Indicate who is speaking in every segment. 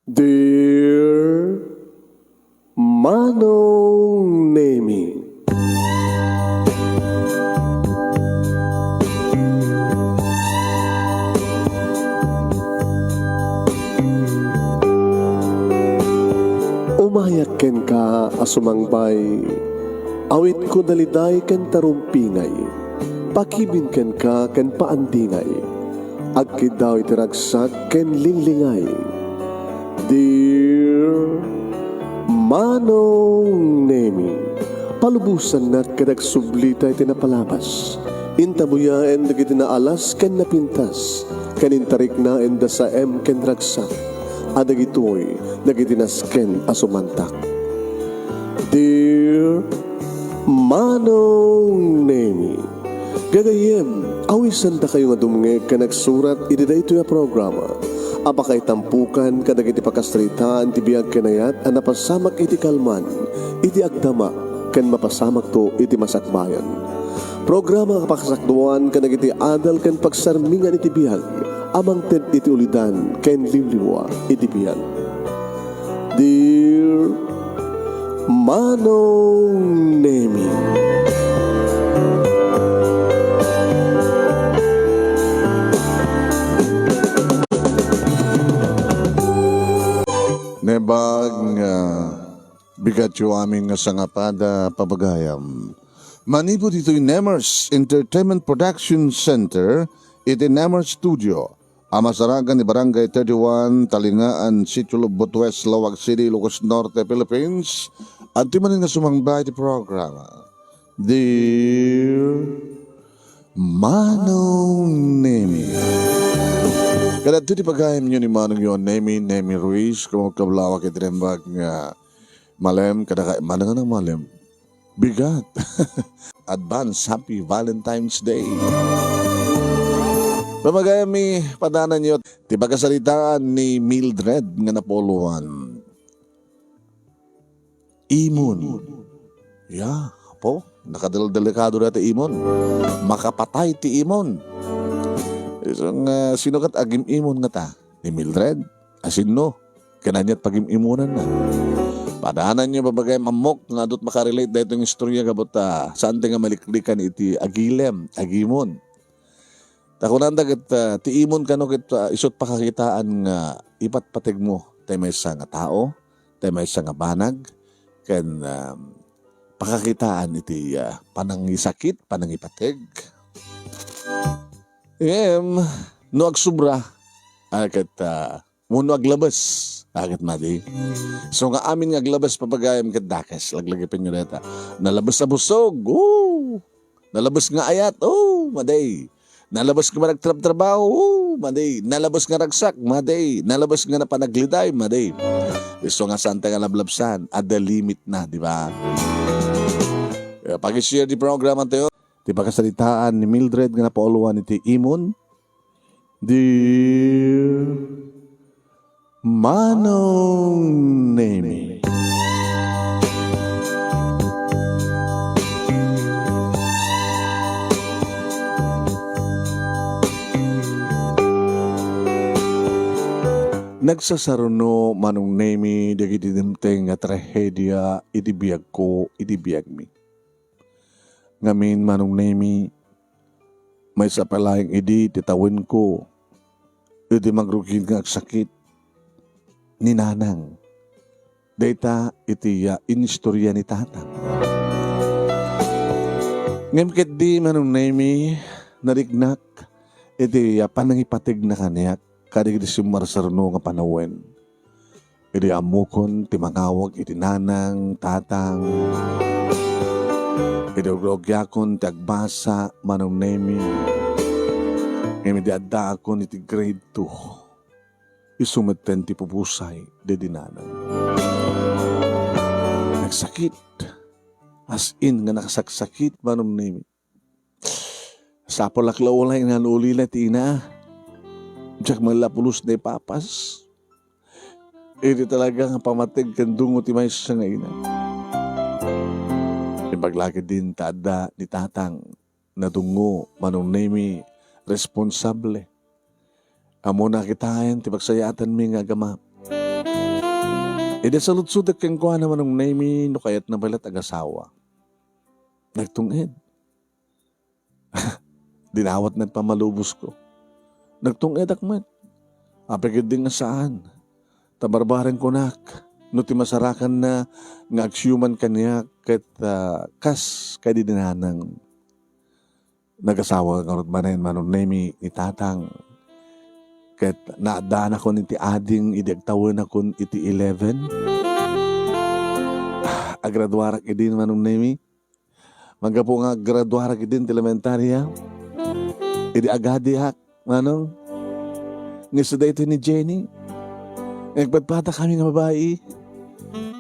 Speaker 1: Dear Manong Nemi, umayak ken ka asumangbay, awit ko daliday ken tarumpingay, pakibin ken ka ken paandingay, agkid daw itiragsak ken linglingay. Dear Manong Nemi, palubusan na kadag sublita iti napalabas. Intabuyaen dagiti na alas ken napintas, kanintarik na enda sa ken ragsak. Adagitoy dagiti nasken asumantak. Dear Manong Nemi, gagayem, awisan ta kayo nga dumnge ka nagsurat iti dayto ya programa. Apakay tampukan kadagiti pakastritaan ti biag kenayat a napasamak iti kalman, iti agdama ken mapasamak to iti masakbayan. Programa kapakasakduan kadagiti adal ken pagsarmingan iti biag, amang ted iti ulidan ken liwliwa iti biag. Dear Manong Nemi,
Speaker 2: Nebag nga bigat yung aming nga sangapada pabagayam. Manipod ito'y Nemers Entertainment Production Center, iti Nemers Studio. Amasaragan ni Barangay 31, Talingaan, Sitio Lubot West, Lawag City, Ilocos Norte, Philippines. At di manin nga sumangbay iti programa. Dear Manong Nemi, kada ito di pagayam nyo ni Manong yun, Nemi Ruiz, kung kablawak itinembag nga malem, kada kaimanang ng malem. Bigat. Advance Happy Valentine's Day. Pamagayam mi padanan nyo, di pagkasalitaan ni Mildred nga napoluan. Imon. Ya, po, nakadal-delikado na ti imon. Makapatay ti imon. Isang sinukat agim-imon nga ta ni Mildred, asin no, kananyat pagim-imunan na. Padahanan niyo babagay mamok nga dot makarelate dahil itong istorya kabot saan nga maliklikan iti agilem, agimon. Takunan dagat ti imon kano kit isot pakakitaan nga ipat patig mo tay may nga tao, tay may nga banag, ken pakakitaan iti panangisakit, panangipatig. No agsubra akit muno aglabas akit madi. So nga amin nga aglabas papagayam ket dakes laglagipin nyo deta. Nalabas na busog, nalabas nga ayat, maday. Nalabas nga nagtrabaho, maday. Nalabas nga ragsak, maday. Nalabas nga napanagliday, maday. So nga santa nga lablabsan, at the limit na, di ba? Pag-share di programa tayo, di pagkasalitaan ni Mildred nga napauluan iti imon. Dear Manong Nemi, nagsasaruno Manong Nemi dagiti dimteng nga trahedya iti biag ko, iti biag mi. Ngamin Manong Nemi, may sapalayang idi titawin ko, idi magrugin nga sakit ni nanang. Data iti inistorya ni tatang. Ngamkit di Manong Nemi, narignak, iti panangipatig na kaniyak, kadig di sumarsaruno nga panawen. Idi amukon, timangawag iti nanang, tatang, idogrogyakon ti agbasa Manong Nemi. Ngayon di adda akon iti grade 2. Isumeten ti pupusay di dinanang. Nagsakit. As in nga nakasaksakit Manong Nemi. Sa palaklawalay nga nulila ti ina. Diyak malapulos na ipapas. Iti talaga nga pamatig kandungo ti may sa nga ina. Ipaglaki din tada ni tatang na tungo Manong Nemi responsable. Amo na kitayan ti pagsayatan mi nga gamap. Ida sa lutsudak kang kuha naman ng name no kayat na balat agasawa. Nagtungid. Dinawat na pamalubos ko. Nagtungid akmat. Apagid din nga saan. Tabarbaran ko nak. No ti masarakan na nga agsyuman kaniya kat kas kay di dinanang nagasawa nga rod manen manong name ni tatang. Kat naadaan ako ni ti ading idagtawan ako iti 11. Agraduarak idin manong name. Magapo nga graduarak idin ti elementarya. Idi agadi hak manong. Ngisuda ito ni Jenny. Nagpadpata kami nga babae.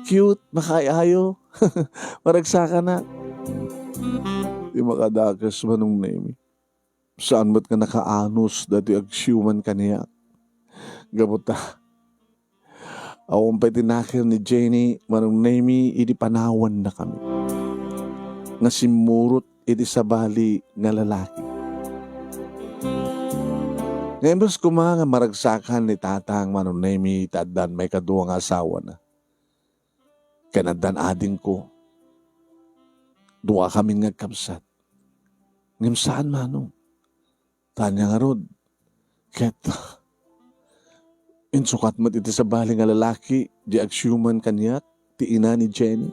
Speaker 2: Cute, makaayayo. Maragsaka na. Di makadakas manong name. Saan mo't ka nakaanos dati agsyuman kaniya. Gabuta. Awang pa tinakil ni Jenny, manong name, idi panawan na kami. Nga simurot, idi sabali nga lalaki. Ngayon bas kumanga maragsakan ni tatang manong name, tadan may kaduwang asawa na. Kanadan ading ko. Duwa kami nga kapsat. Ngayon saan manong? Tanya nga rod. Ket, insukat mo't iti sa bali nga lalaki, di agsyuman kanyak, ti ina ni Jenny.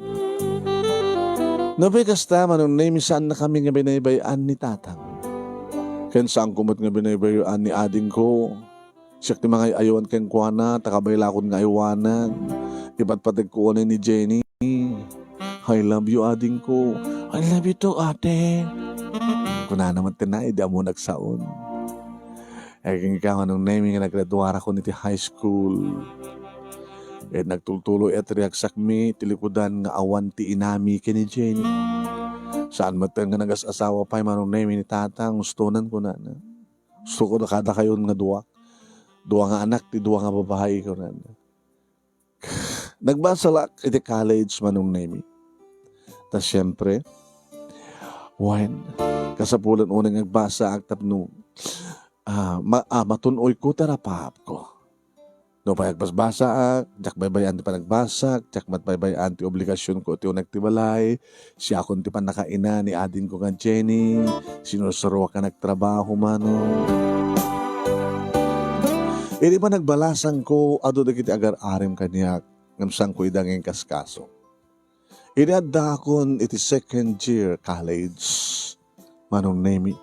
Speaker 2: Nabay kasta, manong name, saan na kami nga binaybayan ni tatang. Ken saan kumot nga binaybayan ni ading ko. Siyak ti mga ayawan ken kuana, takabaylakon nga ayawanan. Iba't patag ko ni Jenny. I love you, ading ko. I love you too, ate. Kuna naman tinay, di mo nagsaon. Ay kung ikaw anong naming nga naggraduara ko niti high school. At nagtultuloy at riaksak mi, tilikudan nga awan ti inami kini Jenny. Saan matang nga nagas-asawa pa, manong naming ni tatang, gustonan ko na. Gusto ko na kada kayo nga duwa. Duwa nga anak, ti duwa nga babae ko na. Nagbasalak iti college manong naming. Tas syempre, when kasapulan unang nagbasa ang tapno, matunoy ko tarapap ko. No payagbasbasa ak, jak baybayan ti panagbasa, jak matbaybayan ti obligasyon ko ti nagtibalay, siya akong ti panakaina ni adin ko nga Jenny, sinusuro ka nagtrabaho mano. Hindi pa nagbalasang ko, ado dagiti agar-arim kaniya, ngamsang ko idangin kaskaso. Inadda akon iti second year college. Manong name,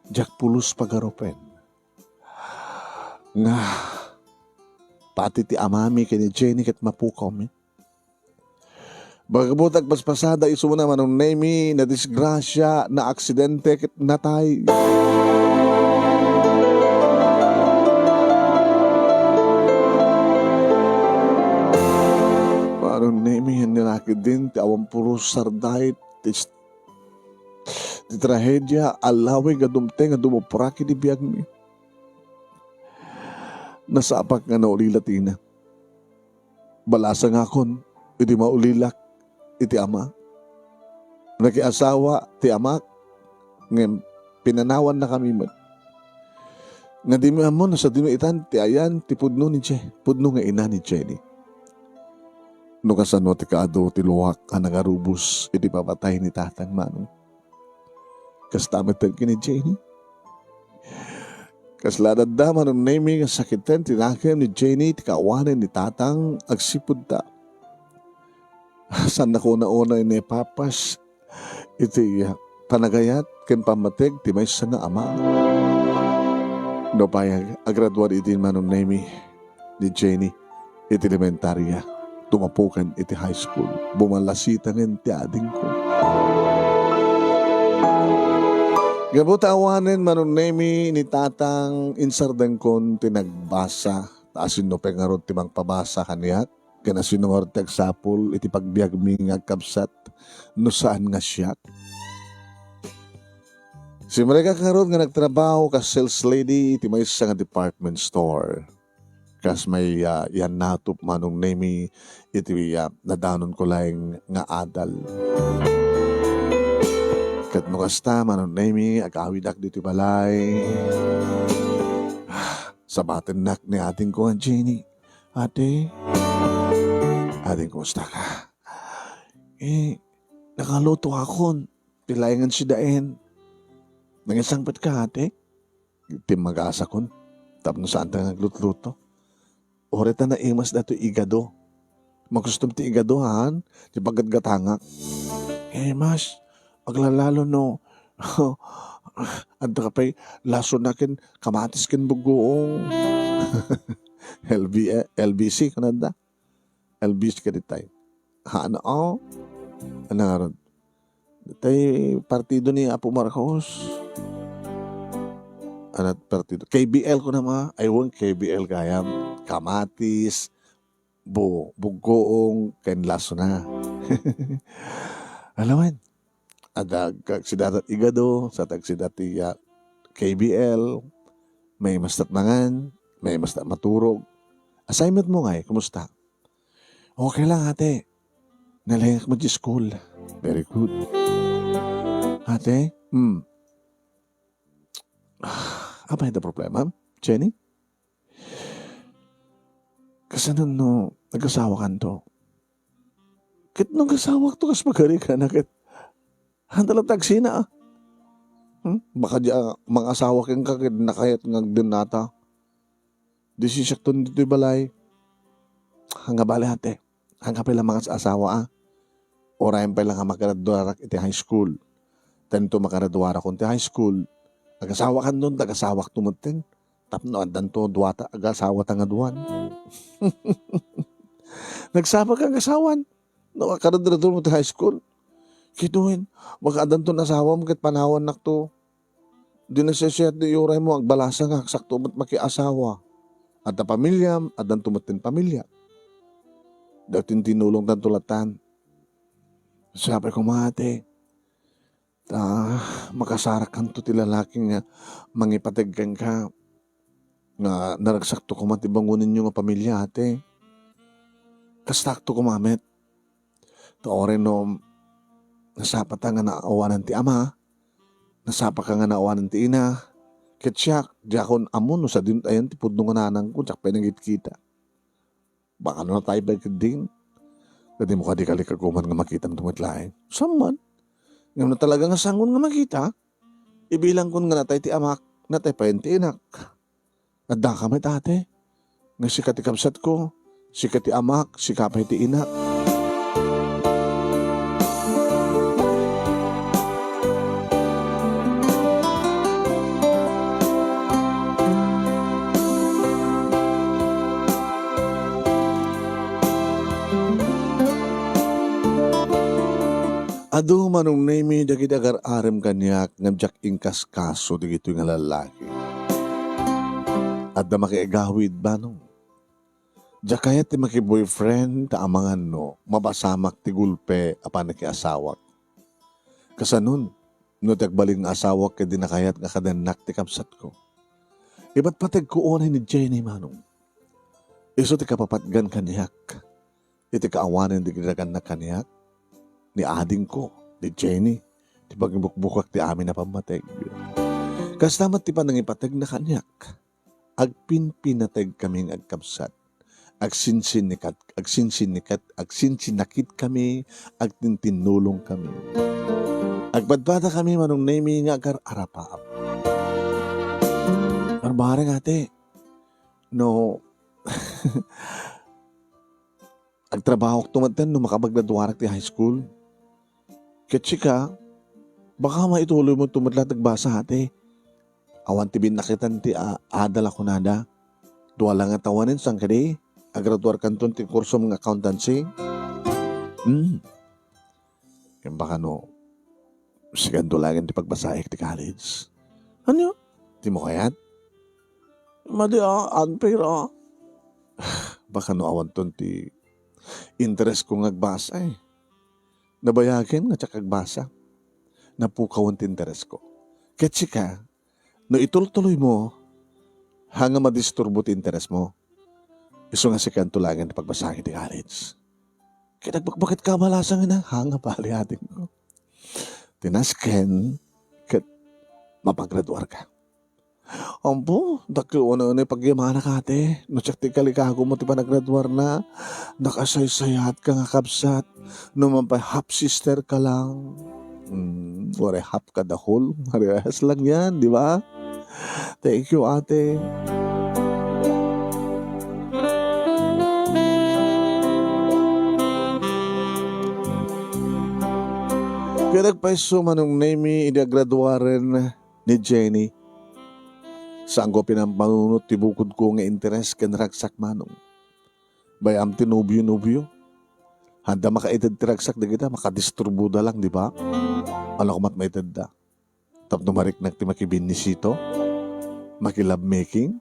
Speaker 2: jak pulos pagaropen. Nga, pati ti amami kini Jenny ket mapukaw mi. Bagabot agpaspasada iso na manong name, na disgrasya, na aksidente ket natay. Manong name, nilaki din ti awang pulos sarday, ti trahedya, alaway nga dumte nga dumupuraki di biyag mi. Nasapak nga nauli latina. Balasa nga kon, iti maulilak, iti ama. Nakiasawa, ti amak, nga pinanawan na kami man. Nga di mi amon, sa dinuitan, ti ayan, ti pudno ni Jenny, pudno nga ina ni Jenny. No kasano ti kaado, ti luwak, ka nangarubos, iti papatay ni tatang manong. Kastamat kini Jenny. Kasladad da manong name nga sakiten tinakim ni Jenny ti kawanan ni tatang agsipud ta. San na ko nauna ni papas iti panagayat ken pamatig ti maysa nga ama. No payag agraduar iti manong name ni Jenny iti elementarya. Tumapukan iti high school. Bumalasitan ti ading ko. Gabutawanin manong name ni tatang insardan kon tinagbasa. Taasin no pengarod timang pabasa kaniyak. Kana sinungor tegsapul iti pagbiag mi nga kapsat no saan nga siya. Si Marika karod nga nagtrabaho ka sales lady iti may isa nga department store. Kas may yan natop manong name iti nadanon ko lang nga adal. Kat no kasta manong name agawidak dito balay. Sabaten nak ni ating ko ang Jenny. Ate, Ading, kumusta ka? Nakaluto ako. Pilayangan si Daen. Nangisangpat ka, ate? Tim mag-asa kon. Tapos saan tayo nagluto-luto? Orita na imas na ito igado. Magustom ti igado, han? Di bagat-gatangak. Mas, maglalalo no. Anda ka pa'y laso na kin kamatis kin bugoong. LBC kanada. LBC ka ditay. Ano o? Anaran. Ditay partido ni Apo Marcos. Anat partido. KBL ko na mga. Aywan KBL kayam. Kamatis. Bugoong. Kain laso na. Alaman. Ada kagsidatat igado. Sa tagsidati KBL. May mastat mangan. May mastat maturog. Assignment mo nga kumusta? Okay lang ate. Nalayak mo di school. Very good. Ate? Apa yung problema? Jenny? Kasi no, nag-asawa ka to. Kit nung kasawak to, kas magari ka na kit. Handalang tagsina ah. Baka di mga asawa kang kakit nakayat ng dinata. Di siya to dito balay. Hangga bali ate. Hangga pala mga asawa ah. Orayan pa lang makaradwarak iti high school. Tanto makaradwarak ko iti high school. Agasawa kan doon, agasawak tumutin. Tapno, andan to, duwata, agasawa tangaduan. Nagsama kang agasawan. No, makaradwarak mo iti high school. Kituin, makadan to nasawa mo kit panawan nak to. Di nagsasiyat di yuray mo, agbalasa nga, sakto mo't makiasawa. At na pamilya, adan tumutin pamilya. Dating tinulong tantulatan. Sabi ko mga ate, makasarak kan to ti lalaking mangipatigkan ka nga naragsakto ko matibangunin nyo nga pamilya ate. Kastakto ko mamit. Taorin no, nasapat nga naawanan ti ama, nasapat ka nga naawanan ti ina, ketsyak, diakon amon no sa din ayan ti pudno nga nanang ko, tsak pinangit kita. Baka no na tayo bagid din. Kasi mo ka di kalikaguman nga makita ng tumitlaing. Saman. Ngayon na talaga nga sangon nga makita. Ibilang kun nga natay ti amak, natay pa yun ti inak. At da kami tate. Nga si katikabsat ko, si kati amak, si kapay ti inak. Ado manong naimi dagiti agar-arem kanyak ngam ingkas kaso dagito nga lalaki. At na makiagawid ba nung? Diyak kaya ti maki-boyfriend ta amangan no, mabasamak ti gulpe apan nakiasawak. Kasanun, no tagbaling nga asawak kaya di nakayat nga kadanak ti kapsat ko. Iba't patag ko ni Jenny manong. Iso ti kapapatgan kanyak. Iti kaawanan di kinagan na kanyak. Ni ading ko, ni Jenny, ti pagbukbukak ti amin na pamateg. Kastamat ti panangipateg na kanyak, agpinpinateg kaming agkapsat, agsinsinakit kami, agtintinulong kami. Agpadpada kami manong nemi nga agar-arapaap. Arbarang ate, no, agtrabaho ko tumantan no makapagladwarak ti high school. Ketsika, baka maituloy mo tumatlat nagbasa ate. Awan ti binakitan ti adala ko nada. Dua lang nga tawanin sang kadi. Agraduar kanton ti kurso mga accountancy. Kaya baka no, sigando lang ti pagbasaik ti college. Ano? Ti mo kayat? Madi unfair Baka no awan ton ti interest ko ngagbasa eh. Nabayakin nga tsak agbasa. Napukawan ti interest ko. Ketsika, no itultuloy mo, hanga madisturbo ti interest mo, iso nga si kantulagan ti pagbasahin ti college. Kaya nagbakbakit ka malasang na, hanga pali ating ko. Tinasken, kat mapagraduar ka. Ampo, dako na pagyamana ka ate. No tsak ti kalikago mo ti panagradwar na. Nakasaysayat ka nga kapsat. No man pa half sister ka lang. Wala half ka dahol. Parehas lang yan, di ba? Thank you ate. Kaya nagpaiso manong name graduaren ni Jenny. Saan ko pinampanunot ti bukod ko nga interes ken ragsak manong. Bayam ti nubyo-nubyo. Handa makaitad ti ragsak di kita makadisturbuda lang, di ba? Ano kumat maitad da. Tapno mariknak ti makibinisito. Makilove making.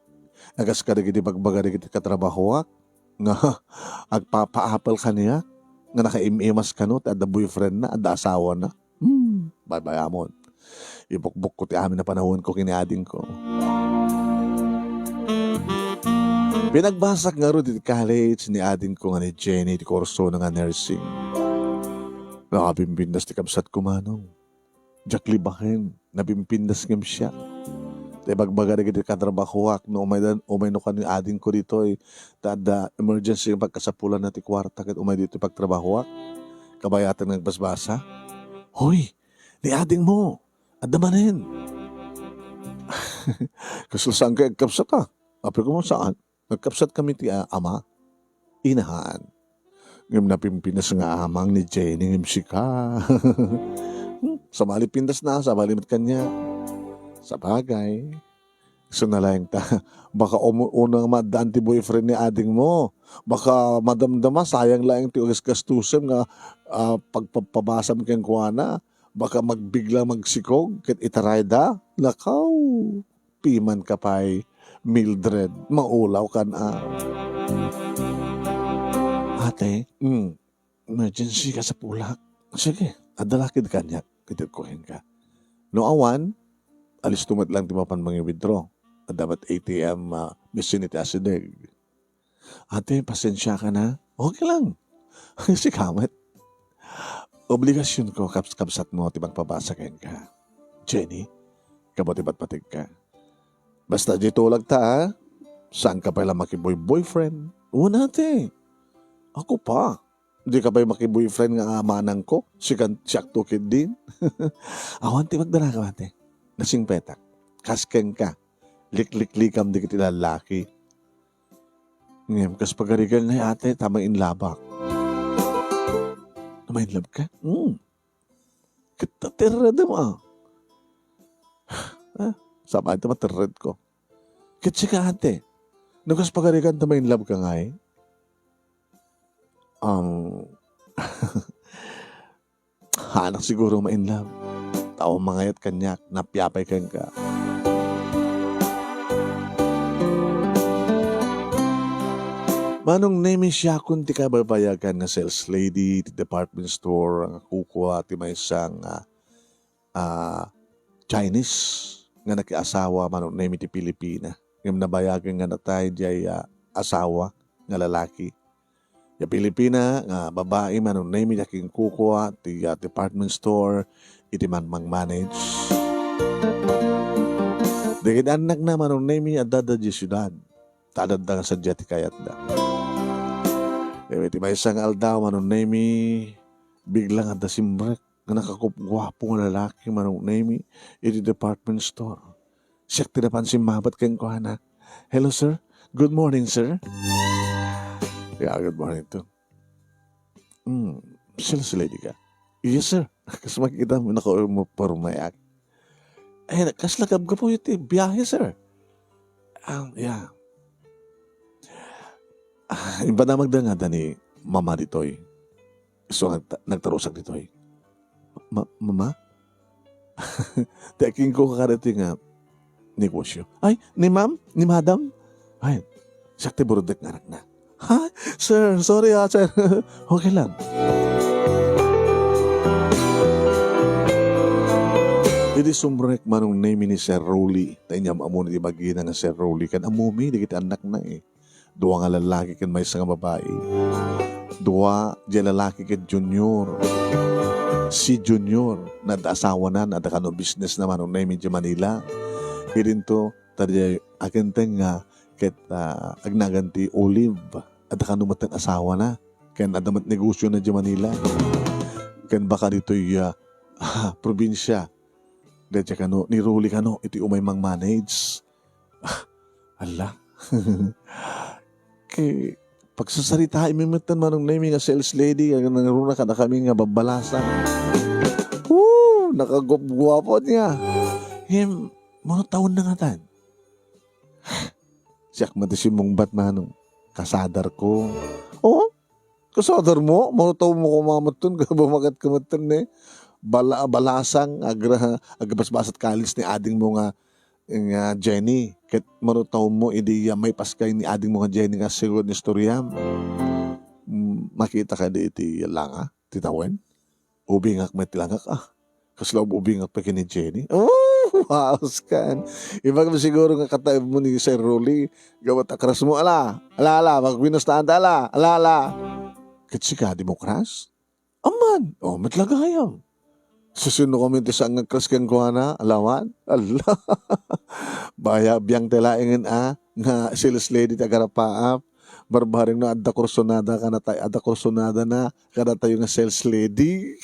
Speaker 2: Agas ka di pagbaga di kita katrabaho nga agpapaapal ka niya. Nga naka-imimas ka no, at boyfriend na, at asawa na. Bye-bye amon. Ibukbuk ko ti amin na panahon ko kiniading ko. Pinagbasak nga ro di college ni ading ko nga ni Jenny di kurso nga nursing. Nakapimpindas ti kabsat ko manong. Jack libahin, napimpindas ngam siya. Di bagbaga di katrabahuak no umay no ka ni ading ko dito tada emergency yung pagkasapulan na ti kwarta kat umay dito pagtrabahuak. Kabayatan ng basbasa. Hoy, ni ading mo, adamanin. Kasulsaan ka agkapsat ka. Apre ko mo saan? Nagkapsat kami ti ama. Inahaan. Ngam napimpinas nga amang ni Jenny ngam sika. Sa malipindas na, sa malimit kanya. Sa bagay. So nalayang ta, baka unang madaan ti boyfriend ni ading mo. Baka madamdama, sayang lang ti gastusin nga pagpapabasam keng kuwana. Baka magbigla magsikog, ket itarayda. Lakaw, piman ka pa'y Mildred, maulaw ka na. Ate, emergency ka sa pulak. Sige, adalakid kanya, kitikuhin ka. No awan, alis tumat lang ti mapan mga withdraw. At dapat ATM vicinity asideg. Ate, pasensya ka na? Okay lang. Si kamat. Obligasyon ko kapsat mo ti magpabasakin ka. Jenny, kabuti ba't patig ka? Basta di tulag ta ha? Saan ka pala makiboy-boyfriend? Una ate. Ako pa. Di ka pa'y makiboyfriend nga amanang ko? Siyak tukid din. Awan ti magdala ka ate. Nasing petak. Kasken ka. Lik-lik-likam di kiti lalaki. Ngayon, kas pagarigal na ate, tama inlabak. Namainlab ka? Kita tirred mo. Sama ito matirred ko. Kitsi ka ate. Nagas pagarigal tama inlab ka nga eh. Hanak siguro ma-inlove. Tao mangayat kanyak, napyapay kang ka. Manong name siya kung ti kababayagan nga sales lady, ti department store, ang kukuha, ti may isang Chinese nga nakiasawa, manong name ti Pilipina. Ngam nabayagan nga natay di asawa nga lalaki. Ya Pilipina nga babae manong name ti aking kukuha, ti department store, iti man mang manage. Dagit anak na manong name adada di syudad. Tadad da nga sa jeti kayat da. Iti may isang aldaw manong name biglang adda simbrek nga nakakupgwapo nga lalaki manong name iti department store. Siyak tinapansin mabat keng kuhana. Hello sir, good morning sir. Yeah, good morning to. Sila si lady ka? Yes sir. Kasi makikita mo mo parumayak. Eh, kaslagab ka po iti biyahe sir. Yeah. Iba na magdangada ni mama ditoy. So, nagtarusak ditoy. Mama? Teking ko kakarating nga negosyo. Ay, ni ma'am? Ni madam? Ay, sakti burudek nga na. Ha? Sir, sorry sir. Okay lang. Iti sumrek manong name ni Sir Rolly. Tanyam amo ni bagina nga Sir Rolly. Kan amumi, di kita anak na eh. Dua nga lalaki kan may isang babae. Dua di lalaki kan Junior. Si Junior, nadasawa na, nadakano business naman ng name in Manila. Irin to, Tadi akin nga ket agnaganti Olive at kanumat ng asawa na. Ken adamat negosyo na di Manila. Ken baka dito'y probinsya. Dahil kano, niruli kano, iti umay mang manage. Ala. Kay pagsasalita, imimitan manong name nga sales lady, nangaruna ka na kami nga babalasan. Woo! Nakagwapo niya. Mga taon na nga tan. Siyak matisim mong bat manong kasadar ko. Oo? Kasadar mo? Mga taon mo kumamatun, bumagat kamatun eh. Balasang, agabasbasat kalis ni ading mo nga Jenny. Ket manutaw mo, idi may paskay ni ading mo nga Jenny nga siguro ni storyam. Makita ka di iti langa, titawen. Ubingak may tilangak Kaslaw ubingak pa ni Jenny. Oh, wow, kan. Iba ka siguro nga kataib mo ni Sir Rolly. Gawat akras mo, ala, magbinastaan ala. Ket sika, demokras? Aman, matlagayam. Susuno kami ti sa ngagkras kang kuhana, alawan? Allah. Baya, biyang telaingin nga sales lady tagarapaap. Barbaring na adda kursonada ka na tayo, adda kursonada na kada tayo nga sales lady.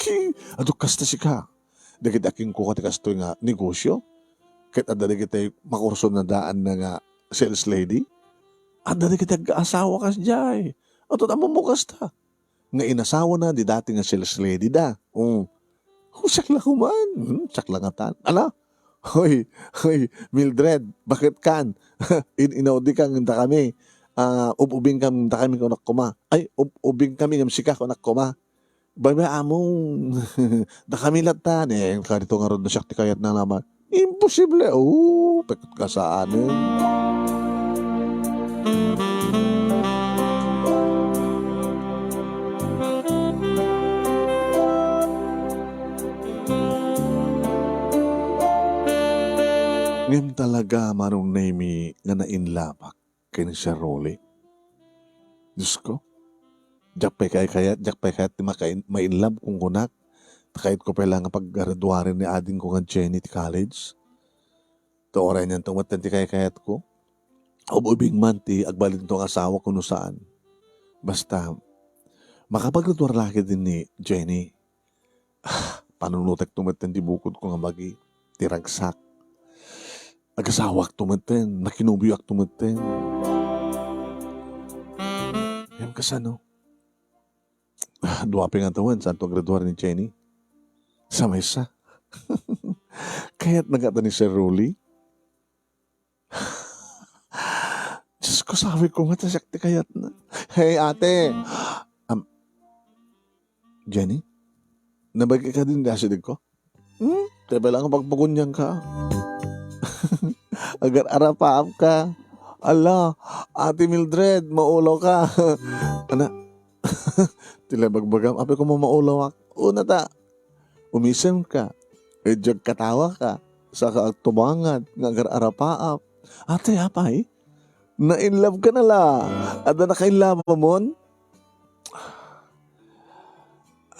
Speaker 2: Aduk kasta sika. Dagit aking ko katikas to nga negosyo. Kahit adda dagit tayo makursonadaan na nga sales lady. Adda dagit asawa kas jay. Ato tamo mo kasta. Nga inasawa na di dati nga sales lady da. Husak lang kuman. Sak lang atan. Ala? Hoy, Mildred, bakit kan? Inaudi kang nda kami. Ubing kami nda kami kunak kuma. Ay, ubing kami ng sika kunak kuma. Baba among da kami latan eh. Karito nga ron na siya kayat na naman. Imposible. Pekot ka sa anin. Ngayon talaga manong name nga nainlabak kay ni Sir Rolly. Diyos ko. Jak pay kayat ti mainlab kung kunak. Kahit ko pala nga pag-graduarin ni ading ko nga Jenny ti college. To oray niyan itong matan ti kayat ko. Ubing man ti agbalin itong asawa ko no saan. Basta, makapag-graduar laki din ni Jenny. Panunutek tumatan ti bukod ko nga magi. Tiragsak. Agasawak tumatan, nakinubiyak tumatan. Yan kasano? Duwapi nga tawan, saan to graduar ni Jenny? Sa mesa. Kaya't nagata ni Sir Rolly. Diyos ko, sabi ko nga, tasakti kayat na. Hey, ate. Jenny? Nabagi ka din dasidig ko? Tebe lang ang pagpagunyan ka. Agar arapaap ka. Ala, Ate Mildred, maulaw ka. Ana, tila bagbagam. Ape ko mo maulaw ak. Una ta, umisem ka. Edyag katawa ka. Sa kaagtubangan, nga agar arapaap. Ate, apay, na-inlove ka na la. Ada na kainlove mo mon?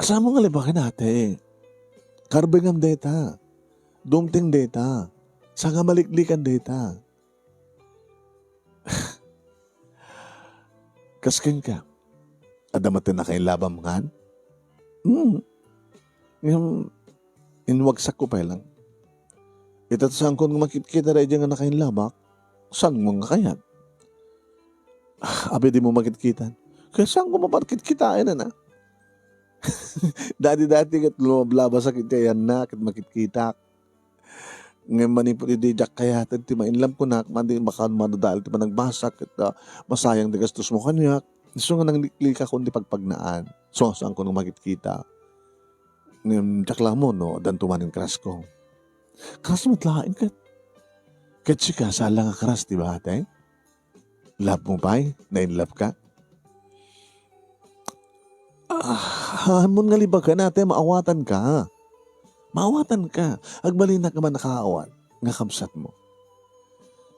Speaker 2: Asa mo nga libakin ate? Karbingam data. Dumting data. Sanga maliklikan data. Kaskin ka. Adamatin na kayo labang nga. Yung inwagsak ko pa lang. Ito saan ko makikita rin dyan nga na kayong labak, saan mo nga kayan? Abi di mo makikita. Kaya saan ko mapakitkitain na na? Dati-dati kat lumablaba sa kita yan na, kat makikita. Ngayon manipuli di jak kaya ti mainlam ko na mandi makan madadal ti managbasak at masayang di gastos mo kanyak. So nga nang liklik ako di pagpagnaan. So saan ko nang makikita. Ngayon jak lang mo no dan tumanin kras ko. Kras mo tlain kat. Kat sika saan lang kras di ba ate? Love mo pa na-inlove ka? Hamon nga libag ka natin maawatan ka. Maawatan ka. Agbalin na ka man nakaawat. Nga kamsat mo.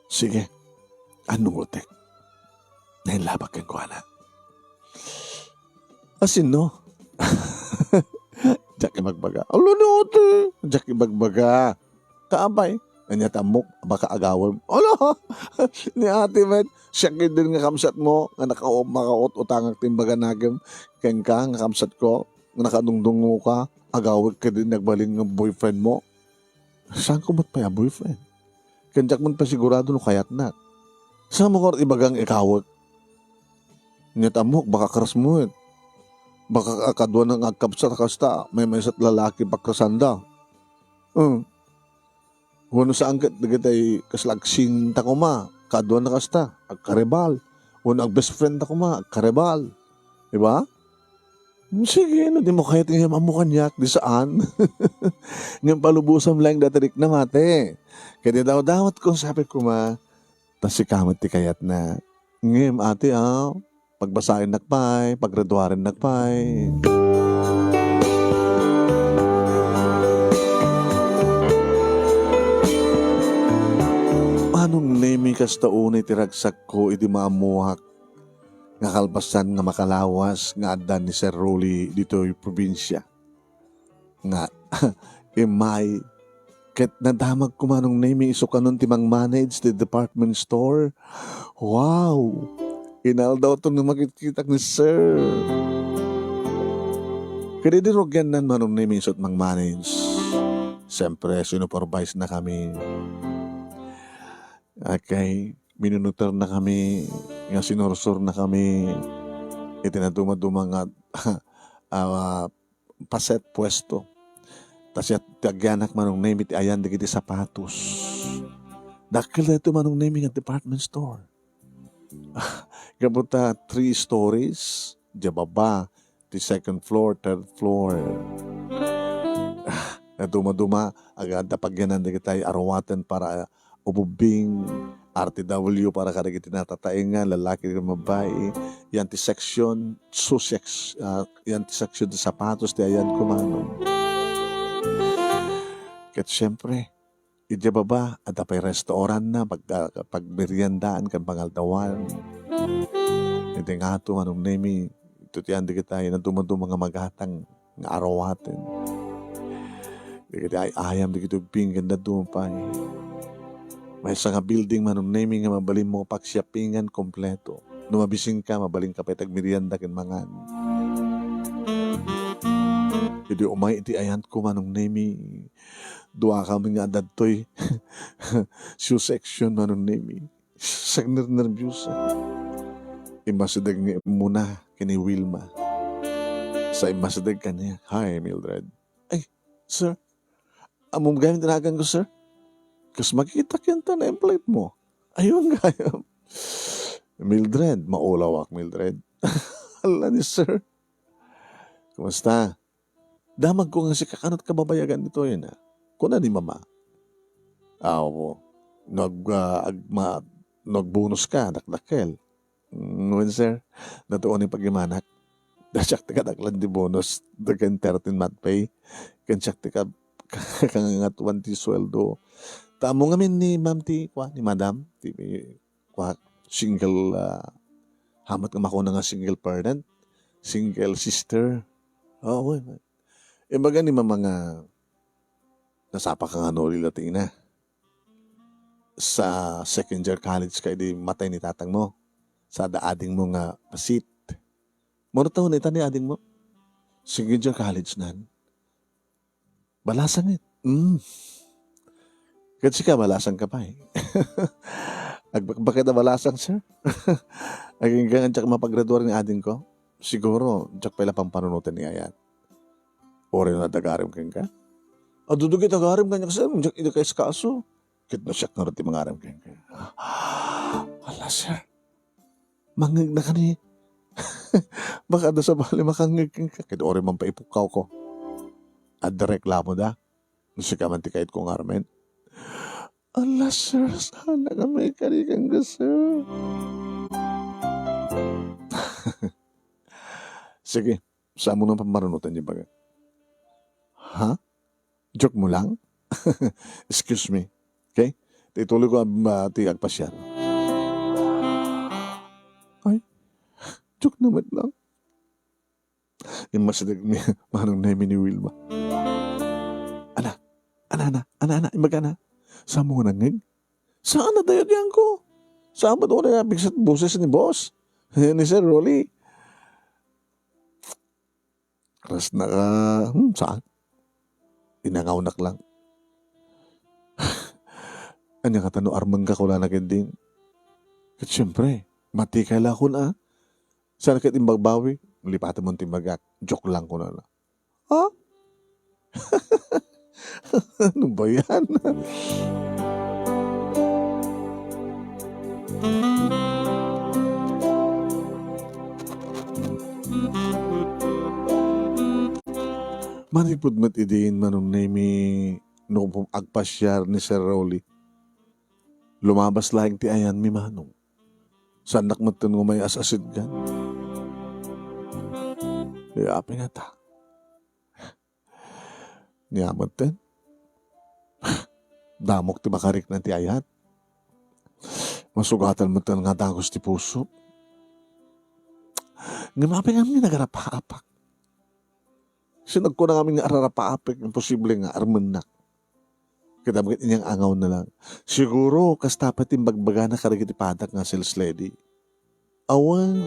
Speaker 2: Sige. Anong utek? Nainlabag kang ko, anak. Asin, no? Diyak magbaga. Alo, no, ate. Diyak magbaga. Kaabay. Anya tamok, baka agawin. Ala, ni ate man, siya din nga kamsat mo, nga makaot utangak timbaga nagam, ken ka, nga kamsat ko, nga nakadungdung mo ka, agawin ka din nagbaling ng boyfriend mo. Saan ko ba't pa ya boyfriend? Kanjak man pa sigurado no kayat na. Saan mo ko ibagang ikawag? Nya tamok, baka karas mo. Baka akadwa ng agkapsat kasta, may sat lalaki pagkasanda. Wano sa angkat nagatay kaslagsin ta ko ma, kadwa na kasta, agkarebal. Wano ag best friend ta ko ma, agkarebal. Diba? Sige, no, di mo kahit nga mamukanyak, di saan. Ngayon palubusan lang datarik na mate. Kaya daw dawat ko, sabi ko ma, tas si kamat ti kayat na. Ngayon ate pagbasahin nakpay, paggraduarin nakpay. Anong nemi kas taunay tiragsak ko iti maamuhak nga kalbasan nga makalawas nga adan ni Sir Rolly dito yung probinsya. Nga, imay, ket nadamag ko manong nemi isukanon timang manage the department store. Wow! Inal daw ito na makikita ni Sir. Kaya di rogyan nan manong nemi isot mang manage. Siyempre, sinupervise na kami. Okay, minunuter na kami, nga sinorsor na kami, itinaduma-duma nga paset pwesto. Tas yat tagyanak manong name iti ayan di kiti sapatos. Dakil na ito manong name nga department store. Kabuta 3 stories, di baba, the second floor, third floor. Naduma-duma, agad na pagyanan di kitay arawatan para ububing RTW para kada tinatataingan lalaki ng babae yan ti section sussex yan ti section ti sapatos ti ayan kumano ket syempre idya baba at apay restaurant na pagmeriendaan kan pangaldawan iti nga ito manong nemi ito ti andi kita na dumaduma nga magatang nga arawaten di kita ayam di kita ubing ganda dumapay. May sa nga building manong naming nga mabalin mo pagsyapingan kompleto. Numabising ka, mabaling ka pa itagmerienda kin mangan. Hindi umay iti ayan ko manong nami. Dua kami nga dadtoy. Shoe section manong nami. Sak nervyos. Imasadag nga muna kini Wilma. Sa imasadag ka niya. Hi, Mildred. Ay, sir. Among gamit tinagan ko, sir. Kasi makikita kita na yung plate mo. Ayun nga. Mildred, maulawak Mildred. Hala ni sir. Kumusta? Damag ko nga si kakanot kababayagan nito yun Kuna ni mama. Oo. Nagbonus ka, dakdakel. Ngayon sir, natuon yung pag-imanak. Dasyak tika daklan di bonus. Dagan 13 month pay. Kansak tika kangangat 20 sweldo. Tamo nga ni ma'am ni madam, single, hamat nga mako na nga single parent, single sister. Oo, Imbaga ni mga nasapa ka nga noli Latina. Sa second year college ka, di matay ni tatang mo. Sa daading mo nga pasit. Mano taon na ita ni ading mo? Second year college nan. Balasan it. Kasi ka, malasang ka pa Bakit na malasang, sir? Aging gangan tsak mapagraduar ni ading ko? Siguro, tsak pala pang panunutin ni Ayat. O rin na dagarim ka? Dudugi dagarim ka niya kasi, tsak ito kayo sa kaso. Kit na siyak na rin mangarim ka. Wala, sir. Mangig na ka ni. Baka na sa bali makangig ka. Kit o rin man paipukaw ko. At reklamo da. Nusi ka man tikait kong armen. Allah, sir, sana ka may karikang ka, sir. Sige, saan mo nang pamarunutan niyo baga? Ha? Joke mo lang? Excuse me. Okay? Tituloy ko ti agpasyar. Ay, joke naman lang. Yung masadag ni manong namin ni Wilma. Ana, imaga na. Sa mo nangig? Saan na tayo diyan ko? Saan ba doon na bigsat boses ni boss? Ni Sir Rolly. Ras na ka, saan? Inangawnak lang. Anya ka tano armang ka kula na din. At syempre, matikay lang ko na. Sana kat imbagbawi. Lipatan mo timbagak. Joke lang ko na. Ha? Ano ba yan? Manipod mat idiin manong nami nung agpasyar ni Sir Rolly. Lumabas lang ti ayan mi manong. Sanak matan may asasid gan. Kaya api nga ta. Niyamat ten. Damok ti makarik na ti ayat. Masugatan mo tan nga dagos ti puso. Ngamapi nga mi nagarapa-apak. Sinag ko na kami nga ararapa-apak. Imposible nga armanak. Kita bakit inyang angaw na lang. Siguro, kas tapat yung bagbaga na karagit ipadak nga sales lady. Awan.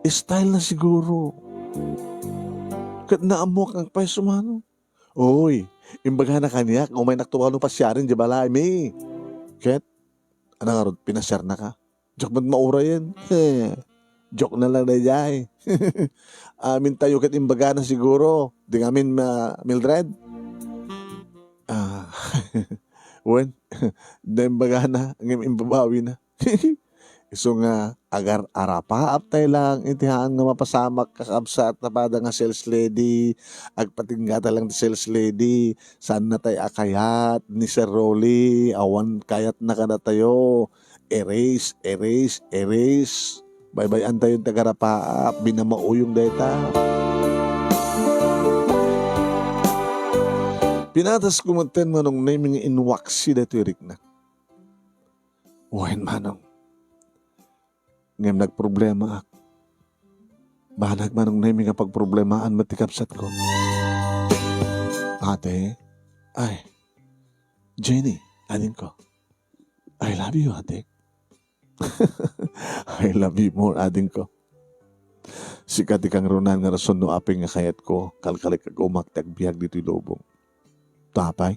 Speaker 2: Style na siguro. Kat naamok ang paiso mano. Oy, imbaga na kanya, kung may naktuwa nung pasyarin, di ba mi? Kat, ano nga ron, pinasyar na ka? Joke ba't maura yan? Joke na lang na jay. Amin tayo kat imbaga na siguro. Di ngamin Mildred. Wen, imbaga na, ang imbabawi na. Iso nga, agar arapa, aptay lang, itihaan nga mapasamak kakabsa at napada nga sales lady, agpatinggata lang ti sales lady, saan na tayo akayat, ni Sir Rolly, awan kayat na ka na tayo, erase, erase, erase, bye-bye tayo yung tagarapa, binamauyong data. Pinatas kumunten manong naming inwaksi dito irik na. Uwain manong. Ngayon nagproblema ak. Bahanag manong naming nga pagproblemaan matikapsat ko. Ate, ay, Jenny, alin ko. I love you, ate. I love you more, ading ko. Sikat ikang runan nga rason no aping nga kayat ko, kalkalik ag umaktag biyag dito'y lobong. Tapay.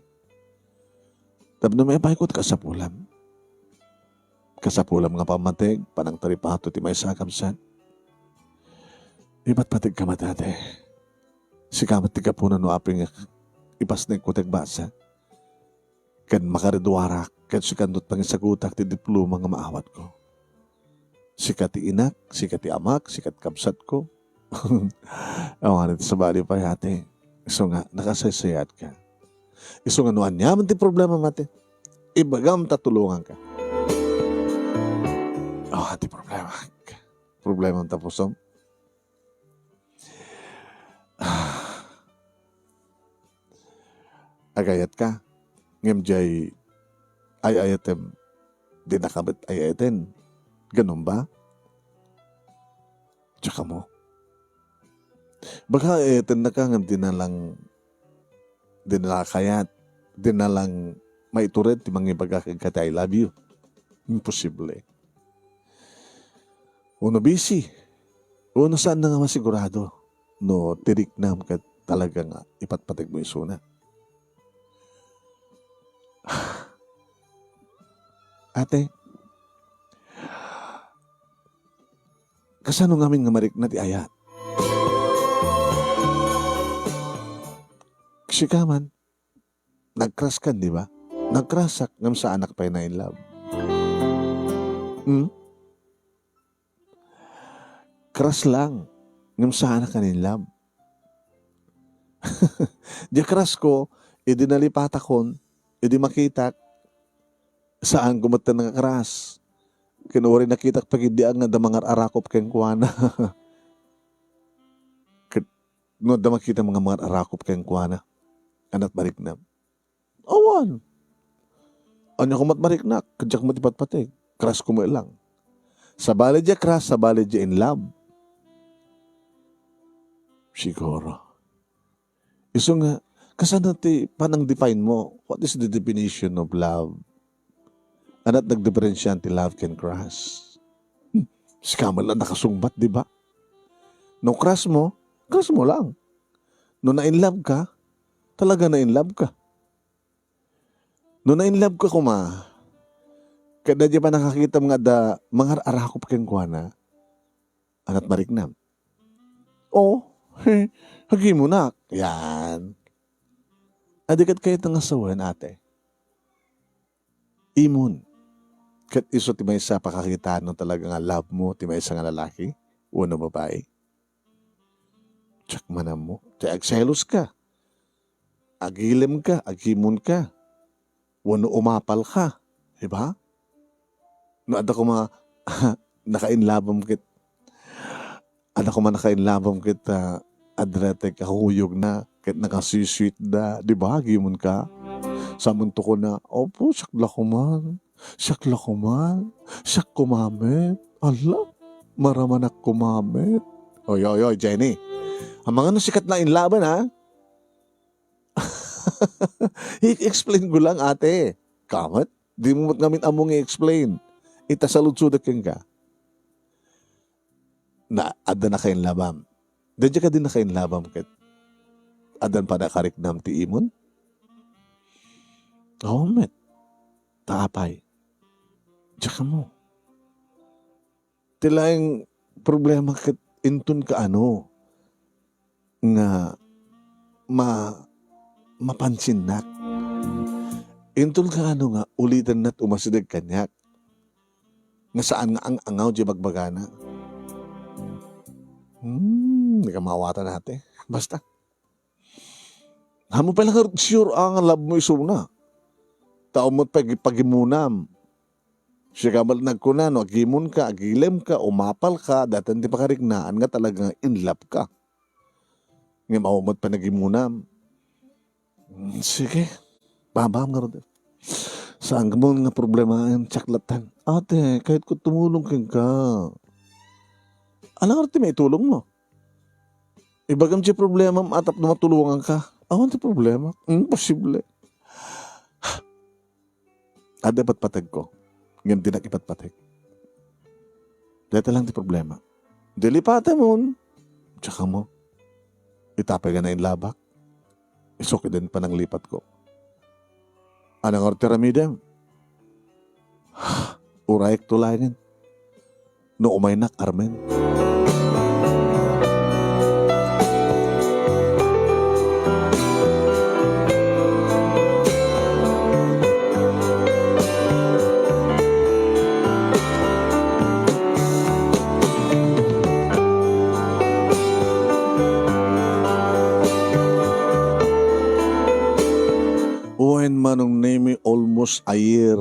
Speaker 2: Tapno may apay ko kasapulam. Kasapulam nga pamatig, panang taripato ti may sakamsan. Iba't patig ka matate. Si kamat ti kapunan no aping ipasnig ko tagbasa. Kan makaridwarak, kan si kandot pangisagutak ti diploma nga maawat ko. Sikat ti inak, sikat ti amak, sikat kapsat ko. Awan ito sa bali pa yate. So nga, nakasaysayat ka. Iso nga noan niya, ti problema mate. Ibagam tatulungan ka. Ti problema. Problema ang tapusom. Agayat ka. Ngem jay ay ayatem. Di nakabit ay ayaten. Ganun ba? Tsaka mo. Baka ayaten na ka ngem di na kayat. Di na lang maitured ti mangibagakag ka I love you. Imposible. Uno busy. Uno saan na nga masigurado. No, tirik na ka talaga nga ipatpatig mo yung suna. Ate, kasano ngamin nga marik na ti ayat? Kasi ka man, nag-crush kan, di ba? Nag-crush ngam sa anak pa na in love. Crush lang. Ngam sa anak ka in love. Di crush ko, idi nalipatakon, idi makita saan gumata nga crush. Kinuwari nakita pag hindi ang nga damangar arakop keng kuwana. No, da makita mga arakop keng kuwana. Anak bariknam. Awan. Anya ko matbariknak. Kadyak mo tipat-patig. Crush ko mo lang. Sa balid ya crush, sa balid ya in love. Siguro. Iso nga, Kasano ti panang define mo? What is the definition of love? Anat nagdiferensyan ti love can crush. Si Kamal na nakasungbat, di ba? No crush mo lang. No na-in-love ka, talaga na-in-love ka. No na-in-love ka kuma, kada di pa nakakita mga arakop keng kuwana, anat mariknam. Oh, hagi mo na. Yan. Adikat kayo itang asawan, ate. Imun. Kat iso ti may sa pakakitaan ng talaga nga love mo, ti may isa nga lalaki, uno babae. Tsak manam mo. Ti agselos ka. Agilem ka, agimun ka. Uno umapal ka. Diba? No, ada ko nakainlabam kit. Ada ko nakainlabam kit adrete kahuyog na. Kit nakasisweet na. Diba? Agimun ka. Samunto ko na, opo, sakla ko man. Sakla ko man. Sak kumamit. Ala, maramanak kumamit. Oy, Jenny. Ang mga sikat na inlaban, ha? I-explain ko lang, ate. Kamat? Di mo namin among i-explain. Itasaludsudak ka. Na, ada na kayong labam. Dadya ka din na kayong labam, kit. Adan pa na kariknam ti imon? Oo, met. Taapay. Tsaka mo. Tilaing problema kat intun ka nga mapansin nak. Intun ka nga ulitan na't umasidag kanyak. Nga saan nga ang angaw di bagbagana. Hindi ka mawata natin. Basta. Hamo pala nga sure ang love mo isuna. Tao mo't pagimunam. Siya kamal nagkunan, agimun ka, agilem ka, umapal ka, datan di pa kariknaan nga talagang in love ka. Nga maumot pa nagimunam. Sige, babam nga rin. Saan ka mo nga problema ang tsaklatan? Ate, kahit ko tumulong ka. Alam nga rin may tulong mo. Ibagam siya problema, atap na matulungan ka. Awan ti problema. Imposible. Dapat patag ko. Ngayon din nakipatpatag. Dito lang di problema. Dilipatan mo. Tsaka mo. Itapay ka na yung labak. Isuki din pa ng lipat ko. Anong orteramidem? Urayek tulangin. No umaynak, Armen. Uwain manong name almost a year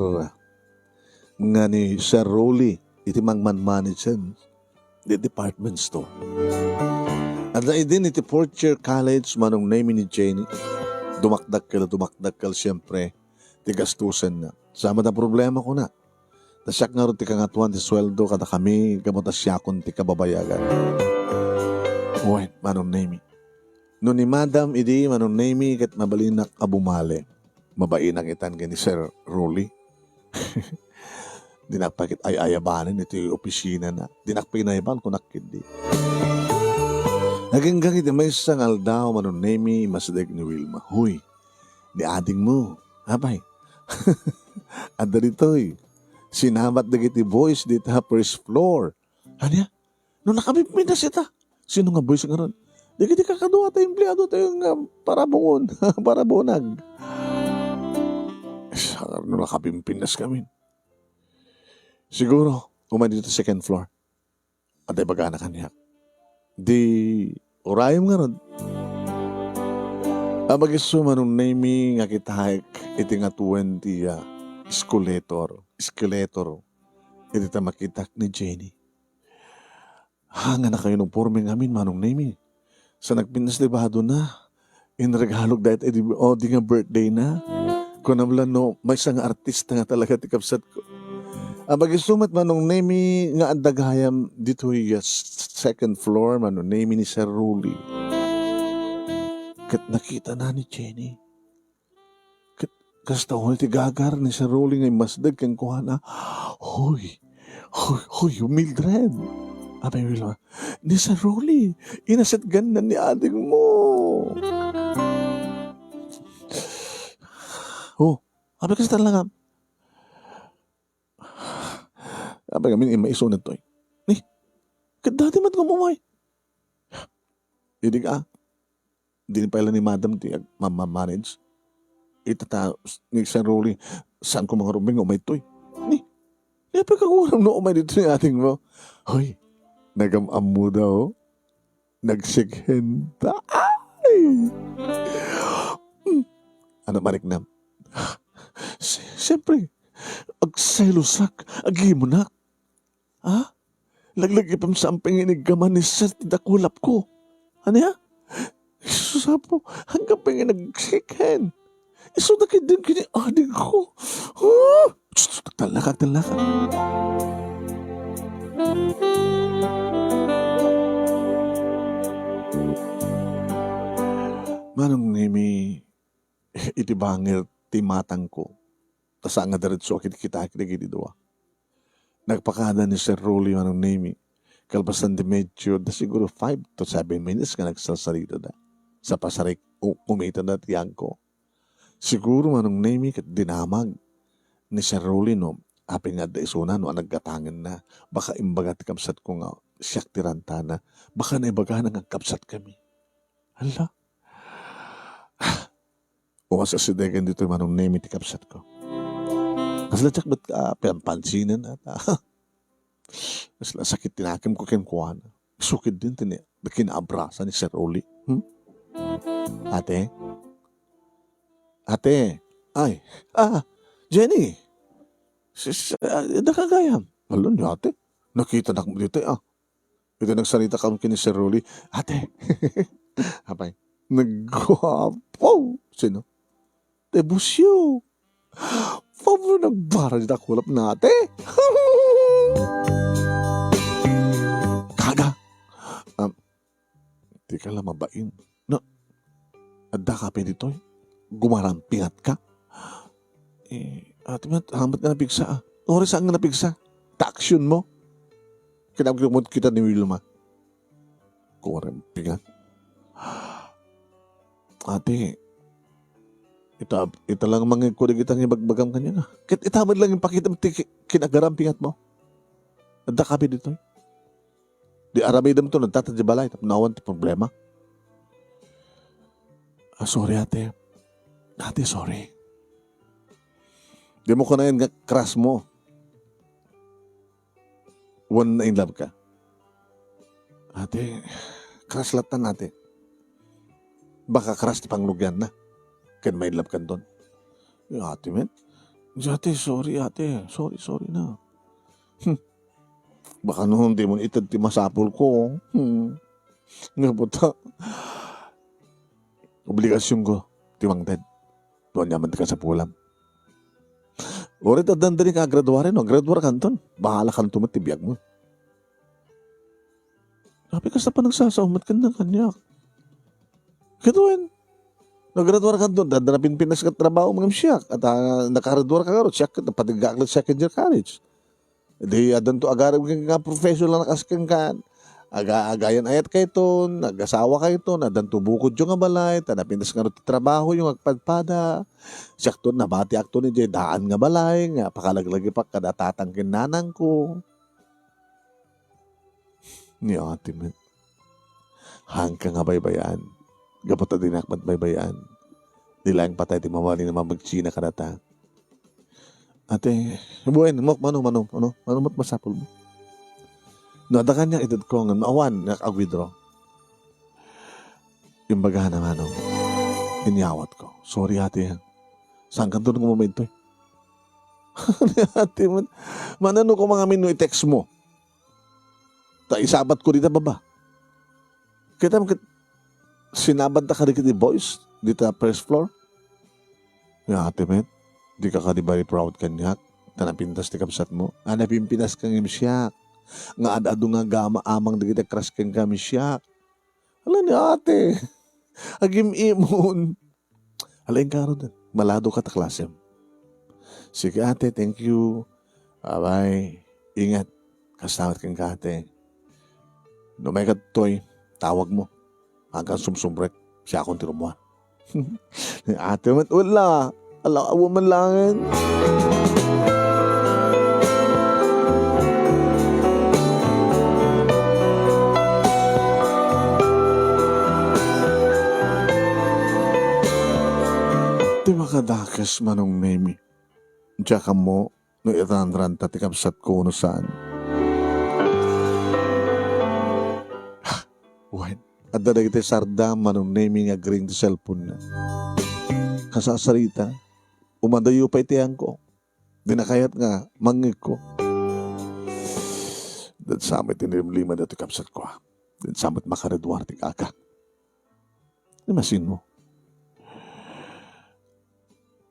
Speaker 2: nga ni Sir Rolly iti manager the department store. At na din iti fourth year college manong name ni Jenny. Dumakdakkel siyempre ti gastusan na. Sama na problema ko na. Nasyak nga rin ti kangatuan ti sweldo kada kami gamot asyakon ti kababayagan. Uwain manong name. No ni Madam idi manong name kat mabalinak abumale. Mabainang itan ni Sir Rolly. Dinakpakit ay ayabanin ito yung opisina na. Dinakpinayaban ko nakindi. Naging gangit may isang aldaw manunemi masadag ni Wilma. Huy, ni ading mo. Abay. Anda dito sinabat na kiti boys dito ha first floor. Ano ya? Nung nakabipminas ita. Sino nga boys nga ron? Di kiti kakaduwa tayo empleyado tayo nga parabungon. Parabunag. Nung nakapimpinas kami. Siguro, umay dito sa second floor. At ay baga na kanya. Di, urayom nga ron. Abag-isuma nung naming nga kitahik iti nga 20 escalator. Iti ta makitak ni Jenny. Hanga na kayo nung forming amin manong naming. Sa nagpinas libado na. Inregalog dahit di nga birthday na. Kung namlan no, may isang artista nga talaga tikapsat ko. Mag-isumat manong name nga andagayam dito yung second floor manong name ni Sir Rolly. Kat nakita na ni Jenny. Kat kasta ko ti gagar ni sa rolling ay masdag kang kuha na. Hoy, hoy, Mildred. Abay, Wilma, ni sa rolling, inaset ganda ni ading mo. Oh, abay kasi talaga. Abay kami maiso na to. Ni, kat dati mat kumumay. Hindi ka, hindi pa ilan ni madam ti manage. Itata, ni sa rolling, saan ko mga rubing umay to. Ni, pagkakuram no umay dito ni ating mo. Hoy, nagamam mo daw. Nagsighenta. Ay! Ano manik na? Siyempre, agselosak, agimunak. Ha? Laglagipam sa amping inigaman ni Sir Tidakulap ko. Ano ya? Susapo, hanggang pa nga nagsiken. Iso na din kini adik ko. Talaka. Manong nimi itibangir timatang ko. Tasa nga daritso kita kiti doa. Nagpakada ni Sir Rolly manong nimi. Kalpasan di medyo da siguro 5 to 7 minutes ka nagsasalita da. Sa pasarik kumita na tiyang ko. Siguro manong nimi kat dinamag ni Sir Rolly no. Api nga da isuna no naggatangan na. Baka imbagat kapsat ko nga siyak tiranta na. Baka naibaga na nga kapsat kami. Hala. Uwas asidegan dito manong nimi ti kapsat ko. Kaslatsak ba't ka pansinan at sakit tinakim ko kinkuhan. Sukid din kinaabrasa ni Sir Oli. Ate? Ay, Jenny. Nakagayam. Alam niyo ate, nakita na mo dito Ito nagsalita ka kini Sir Oli. Ate. Apay, nagwapo. Sino? Debusyo. Pablo nagbara dito kulap na ate. Kaga. Di ka lang mabain. No, adda ka pa dito gumarampingat ka. Ate mat, hamat ka napigsa Oras saan nga napigsa? Ta-action mo. Kinabagimod kita ni Wilma. Gumarampingat. Ate, ito lang mga kulig itang ibagbagam kanya nga. Kit itamad lang yung pakita kinagarampingat mo. Adda ka pa dito Di aramidam to, nagtatadya balay, nawan ti problema. Sorry ate. Ate, sorry. Di mo ko na yung crush mo. One na in love ka. Ate, crush latan ate. Baka crush ti panglugyan na. Kan may love ka doon. Ate, men. Ate, sorry ate. Sorry na. Baka noon di mo itad ti masapol ko. Nga po ta. Obligasyon ko. Tiwang dead. Doon yaman ka sa pulam. Orit at dandali ka graduarin. Graduar ka doon. Bahala ka tumat tibiyag mo. Sabi ka sa pa nagsasaumat ka ng kanyak. Kituin. Nag-graduar ka doon. Dadanapin pinas ka trabaho mga siyak. At nakagraduar ka garo. Siyak ka. Patigaklat second year college. Di adan to agarag ka professional na kaskan kan. Agayan ayat kay ton, nagasawa kay ton, adan to bukod yung balay, tanapindas nga rin trabaho yung agpadpada. Siyak ton, nabati akto ni Jay, daan nga balay, nga pakalaglagi pa kadatatangkin nanang ko. Ni ate men. Hang ka nga baybayan. Gapot na dinakmat baybayan. Di lang patay ti mawali na mamagchina kadata. Ate, buwan, mano mat masapol mo. Nadakan niya edad ko nga, maawan, nakag-withdraw. Yung bagahan naman, inyawat ko. Sorry ate, saan ka doon ng momento ate, manano ko mga minu i-text mo. Isabat ko dito baba. Kita mo, sinabad na ka rin kiti boys, dito first floor. Ate, men. Di ka di very proud kanyak. Tanapintas ti kapsat mo. Napimpinas kang imsyak. Nga adado nga gama amang di kita crush kang kami siyak. Alam ni ate. Agim imon. Alain ka ron. Malado ka ta klase. Sige ate, thank you. Bye. Ingat. Kasawat kang ka ate. No may katoy, tawag mo. Hanggang sumsumbrek. Siya akong tirumuan. Ate man, wala. Ala, awa man langin. Di makadakas manong nemi. Diya ka mo, no iranran tatikapsat ko no saan. Wait, at dadag iti sarda manong nemi nga green di cellphone na. Kasasarita, umadayo pa itiyan ko. Dinakayat nga, mangig ko. Dan samit tinilimlima na tikapsat ko. Dan samit makaredwar ti kaka. Imasin mo.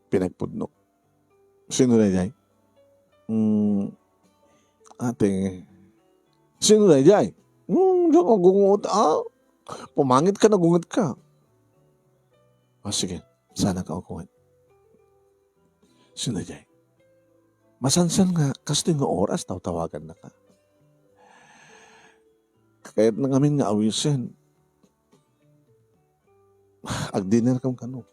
Speaker 2: Pinagpudno. Sino na jay? Ate. Sino na jay? Diyan ka gungot. Pumangit ka na gungot ka. Sige. Sana ka ukuhan. Sino na jay? Masansan nga. Kasto yung oras tawagan na ka. Kahit na ngamin nga awisin. Ag-dinner kang kano.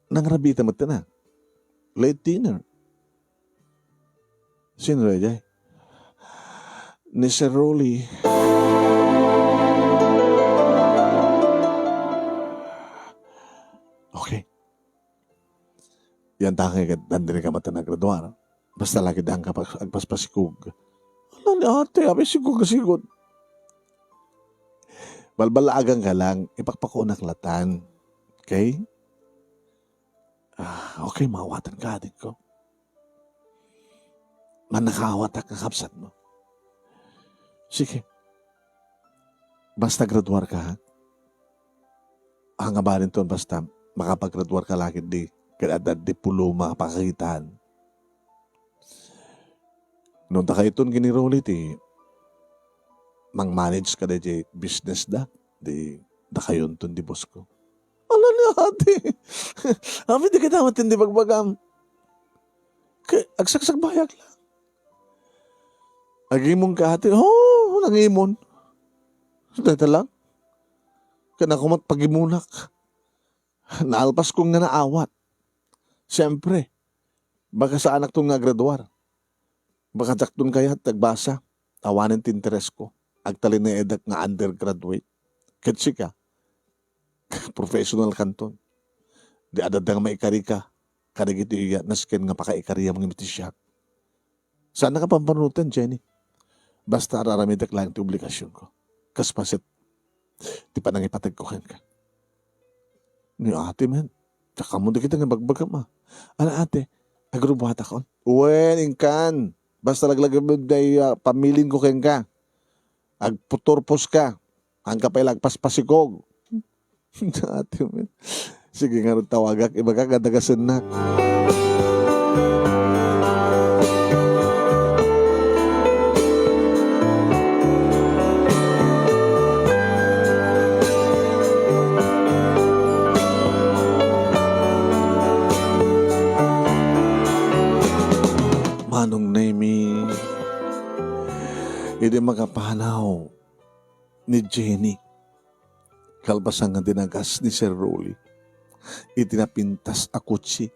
Speaker 2: Nangrabita mo na. Late dinner. Sino na jay? Ni Sir Rolly. Okay. Yan takay ka, dandiri ka mata naggraduar. Basta lagi daan ka agpaspasikog. Ala ni ate, abe sigog. Balbalaagang ka lang, ipakpakunak latan. Okay? Okay, mawatan ka atin ko. Manakawat ang kakapsat mo. Sige. Basta graduar ka, ha? Hangabarin to, basta makapag-graduar ka lagi di. Kaya di pulo makapakakitaan. Noon ta kayo itong ginirolit, mang-manage ka na di business da. Di kayo itong di boss ko. Ala na ate. Amin di kita matindi bagbagam. Agsaksak bayag lang. Agimon ka ate. Nangimon. Dito lang. Kanakumat pagimunak. Naalpas kong nga naawat. Siyempre. Baka sa anak tong nga graduar. Baka jaktun kaya tagbasa. Awanin tinteres ko. Agtalin na edak nga undergraduate. Ketsi ka. Professional kanton. Di adad nga maikari ka. Kadagito iya, nasken nga pakaikari ang mga mitisyak. Sana ka pampanutan, Jenny. Basta araramidak lang iti obligasyon ko. Kaspasit, di pa nang ipatagkuhan ka. Ni ate, man. Tsaka mo di kita nga bagbagam, Ala ate, agrubata ko. Uwen, ingkan. Basta laglag mo day pamilin ko keng ka. Agputorpos ka. Ang kapay lagpaspasikog. Ate, man. Sige nga rin tawagak. Iba ka kadagasanak. Manong Nemi. Hindi makapanaw ni Jenny. Kalbasan nga dinagas ni Sir Rolly. Itinapintas ako si.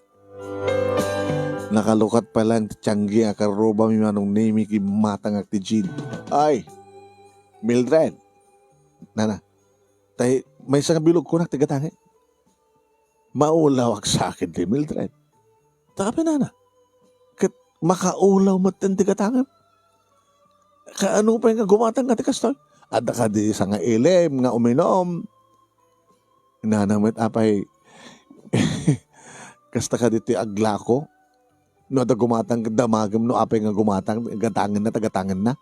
Speaker 2: Nakalukat pa lang tiyanggi akaroba mi manong Nemi kimatang ak ti Jean. Ay, Mildred. Nana, tay may isang bilog ko na tigatangi. Maulawak sa akin ti Mildred. Tapi nana, kat makaulaw mo tin tigatangi. Kaano pa yung gumatang nga ti kastoy? Ada ka di sa nga ilem nga uminom. Nanamit apay kasta ka diti aglako no da gumatang damagam no apay nga gumatang tagatangan na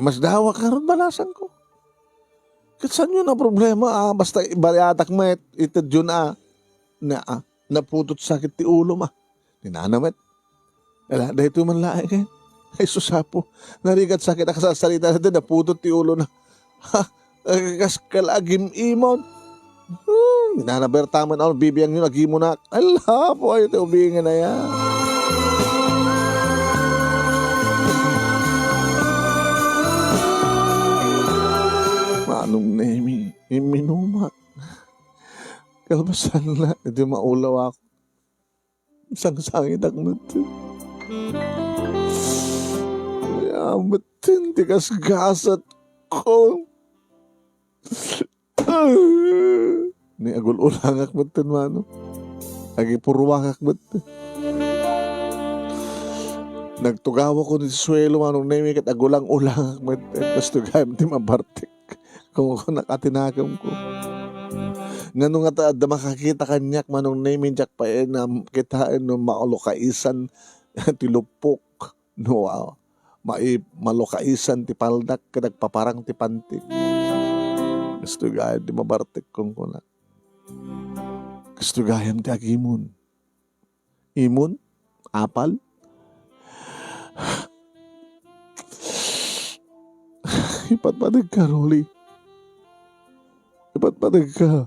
Speaker 2: mas dawa ka ron balasan ko katsan yun ang problema basta ibariatak met itad yun naputot sakit ti ulo ninanamit ala dahito man laing ay susapo narigat sakit akasasalita sa din naputot ti ulo na Kas kalagim imon. Nanabertaman ako, bibiyang yun, agimo na. Ala po, ay ito ubingin na yan. Manong nemi, iminuma. Kalbasan na, hindi maulaw ako. Isang sangit ang natin. Yaman, tikas gasat ko. Ni agul ulangak betul mano. Agi purwangak betul. Nagtugawa ko ni suelo manong nemi kat agulang ulangak betul. Tapos tugayam ti mabartik. Kung ako nakatinakam ko. Ngano nga ta adda makakita kanyak manong nemi jak pa na kitain no maolokaisan ti lupok. No malokaisan ti paldak kadag paparang ti pantik. Gusto gaya di mabartik kong kuna. Gusto gayam ti agimon. Imon? Apal? Ipatpadag ka, Rolly. Ipatpadag ka.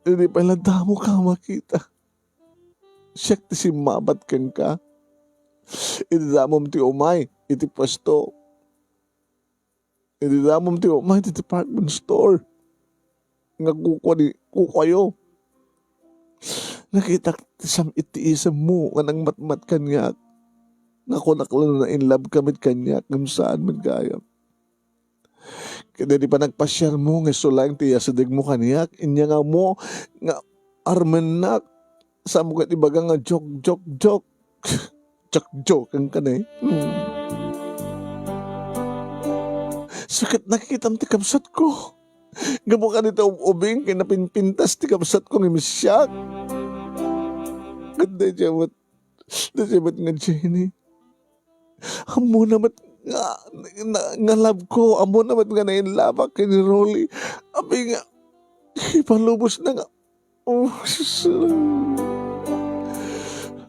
Speaker 2: Hindi pala damo ka makita. Siyak ti simabat kang ka. Hindi damom ti umay. Iti pwesto. Hindi damom ti umay ti department store. Nga kukayo. Nakita tisam itiisam mo nga nang matmat kanyak. Nga kunaklo na in love kamit kanyak ng saan man gayam. Kaya di pa nagpasyar mo nga sulang tiya sa dig mo kanyak. Inya nga mo nga armenak. Sa mo kat ibaga nga joke. Joke ang kanay. Sakit nakikitam ti kapsat ko. Gamo ka nito ubing kaya napinpintas ti kapsat ko ng misyak. Ganda jawat nga Jenny. Amo naman nga love ko. Amo naman nga nainlabak kay ni Rolly. Abi nga, ipalubos na nga. Oh,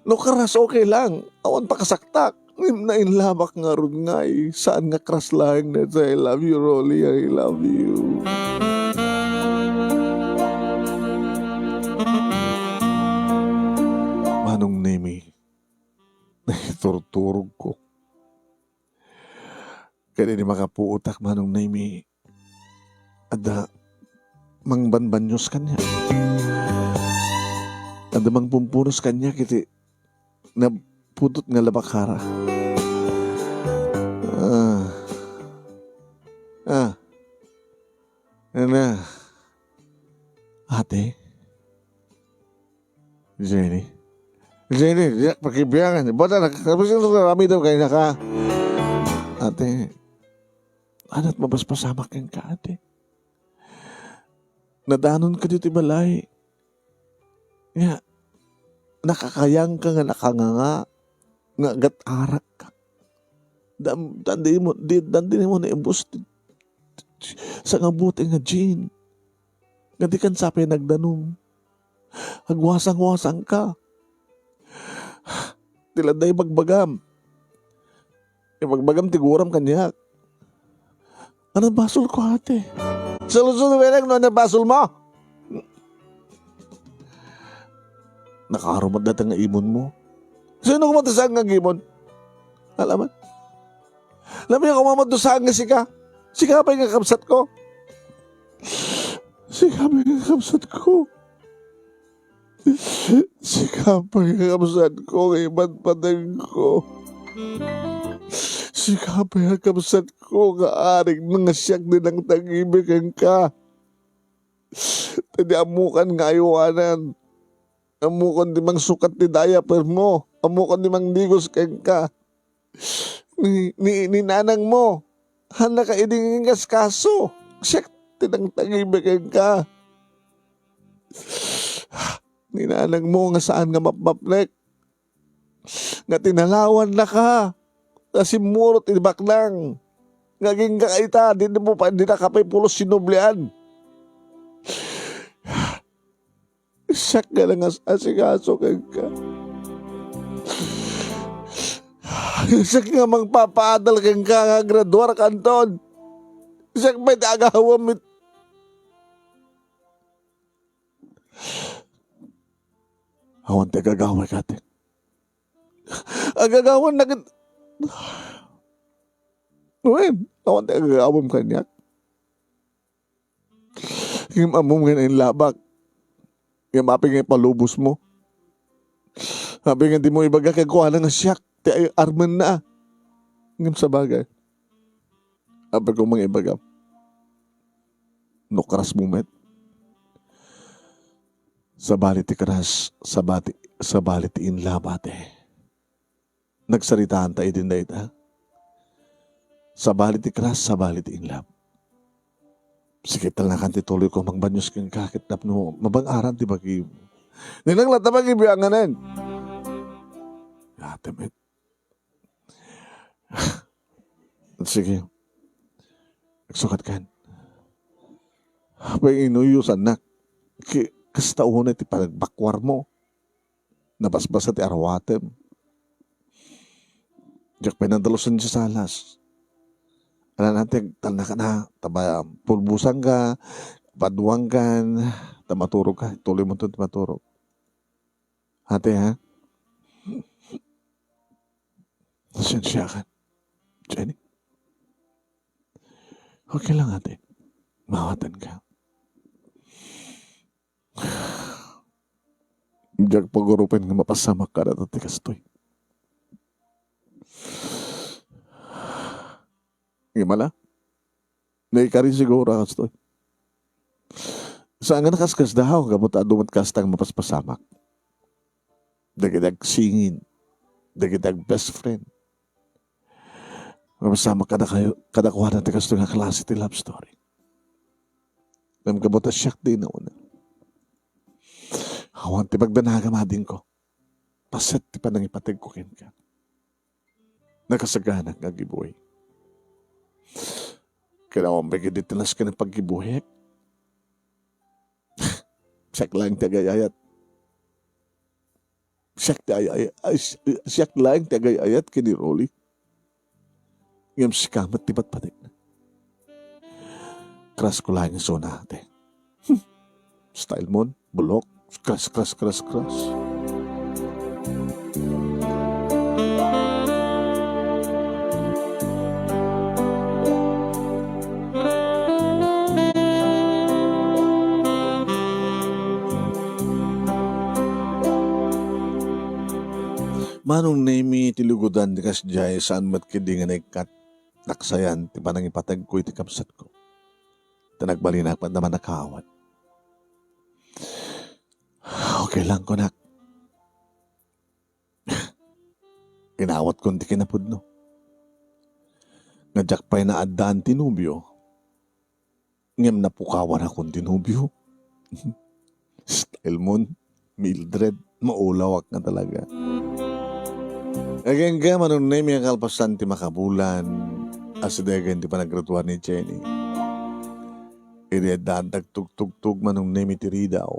Speaker 2: no karas okay lang. Awan pa kasaktak. Nainlabak nga ron nga eh. Saan nga kras lang na I love you, Rolly. I love you. Manong Nemi, naiturturog ko. Kaya di makapuutak manong Nemi. Ada mangbanbanyos kanya. Ada mangpumpunos kanya kiti na putot nga labakara. Ano? Ate? Jenny, pakibiyangan. Bata, nakakapasin ito kami daw kayo na ka. Ate, ana't mabaspasamak kang ka, ate. Nadanon ka dito balay. Nga, nakakayang ka nga nakanganga. Nga gatarak ka. Dandi mo na imbus sa nga buti nga Jean. Nga di kan sapi nagdanom. Agwasang-wasang ka. Tiladay bagbagam. Bagbagam tiguram kanyak. Ano basol ko ate? Salusun na no na basol mo? Nakaharumad natin nga imon mo. Sino kumatasang nga imon? Alaman? Alam niya kumamadusang nga sika? Sika pa yung kakabsat ko? Sika pa yung kakabsat ko? Sika pa yung kakabsat ko? Iban patang ko. Sika pa yung kakabsat ko? Kaaring nga siyak din ang tag-ibigan ka. Tadi amukan nga ayawanan. Amukan di mang sukat ni diaper mo. Amukan di mang digos kang ka. Ni nanang mo. Hana ka idingingas kaso. Siyak tinang tag-ibigan ka. Ni nanang mo nga saan nga mapmapnek. Nga tinalawan na ka. Kasi murot ibak lang. Ngaging ka kaita. Di na kapay pulos sinublian. Siyak ka lang asikaso kang ka. Siyak nga magpapaadal kang ka nga graduar kanton. Siya may tagahawa mit. Awan tayo gagaway kate. Agagawan na kat... Uwin, awan tayo gagawin kanya. Yung among ngayon labak. Yung mapi ngayon palubos mo. Sabi nga di mo ibaga kagkuha na nga siyak. Ti ay arman na. Ngam sa bagay. Sabi ko mga ibaga. No karas moment. Sabali ti karas, sabali ti inlabate. Nagsaritaan tayo din na ita. Sabali ti karas, sabali ti inlab. Sige talakan ti tuloy ko magbanyos kang kakit na no, mabang-aran ti bagi. Nilang lata mag-ibianganan. Yatamit. Sige. Nagsukat kan. Pag inuyusan na. Kasta una ti pagbakwar mo. Nabasbasa ti arawatem. Diyak pinadalosan siya salas. Alam natin, talna ka na, pulbusan ka, paduang ka, maturog ka, tuloy mo ito maturog. Ate ha? Nasensya ka. Jenny? Okay lang ate. Mawatan ka. Diyak pag-urupan nga mapasamak ka na ito kastoy. Gimana? Naikari siguro kastoy. Saan nga nakaskas dahaw, gamot adumat kastang mapaspasamak. Dagidag singin. Dagidag best friend. Mapasamak ka na kayo, kadakuha natin kastoy nga klase ti love story. Ngam gamot siyak din na una. Awan ti pagdanaga madin ko. Paset ti panang ipatag ko ken ka. Nakasagana nga gibuhay. Kailangan ba giditilas ka ng paggibuhay? Siyak lang tagayayat. Siyak lang tagayayat kini Rolly. Ngam sikamat tibat patik na. Kras ko lang yung sona ate. Style mo, bulok. Kras. Manong nemi tilugudan di kas jay saan mat kidi nga naikat naksayan ti panang ipatag ko iti kapsat ko. Tanagbalinak pat naman nakawat. Okay lang ko nak. Inawat ko ti kinapudno. Ngajak pa'y na addaan tinubyo. Ngem napukawan akong tinubyo. Style mo, Mildred, maulawak na talaga. Again ka, manong name yung kalpasan ti makabulan. Asidagan ti panagraduan ni Jenny. Iriadandag tugtugtug manong name iti Ridaw.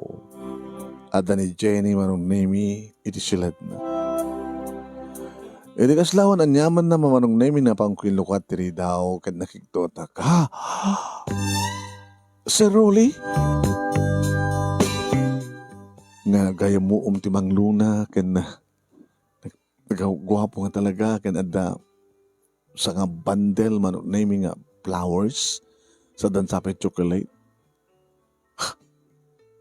Speaker 2: Ada ni Jenny manong name iti silad na. Iti kaslawan anyaman na mamanong name na pangkilukat ti Ridaw kad nakiktotak. Ha? Sir Rolly? Nga gaya mo ti Mang Luna kan na nagagwapo nga talaga kan ada sa nga bundle man naming nga flowers sa dansapay chocolate.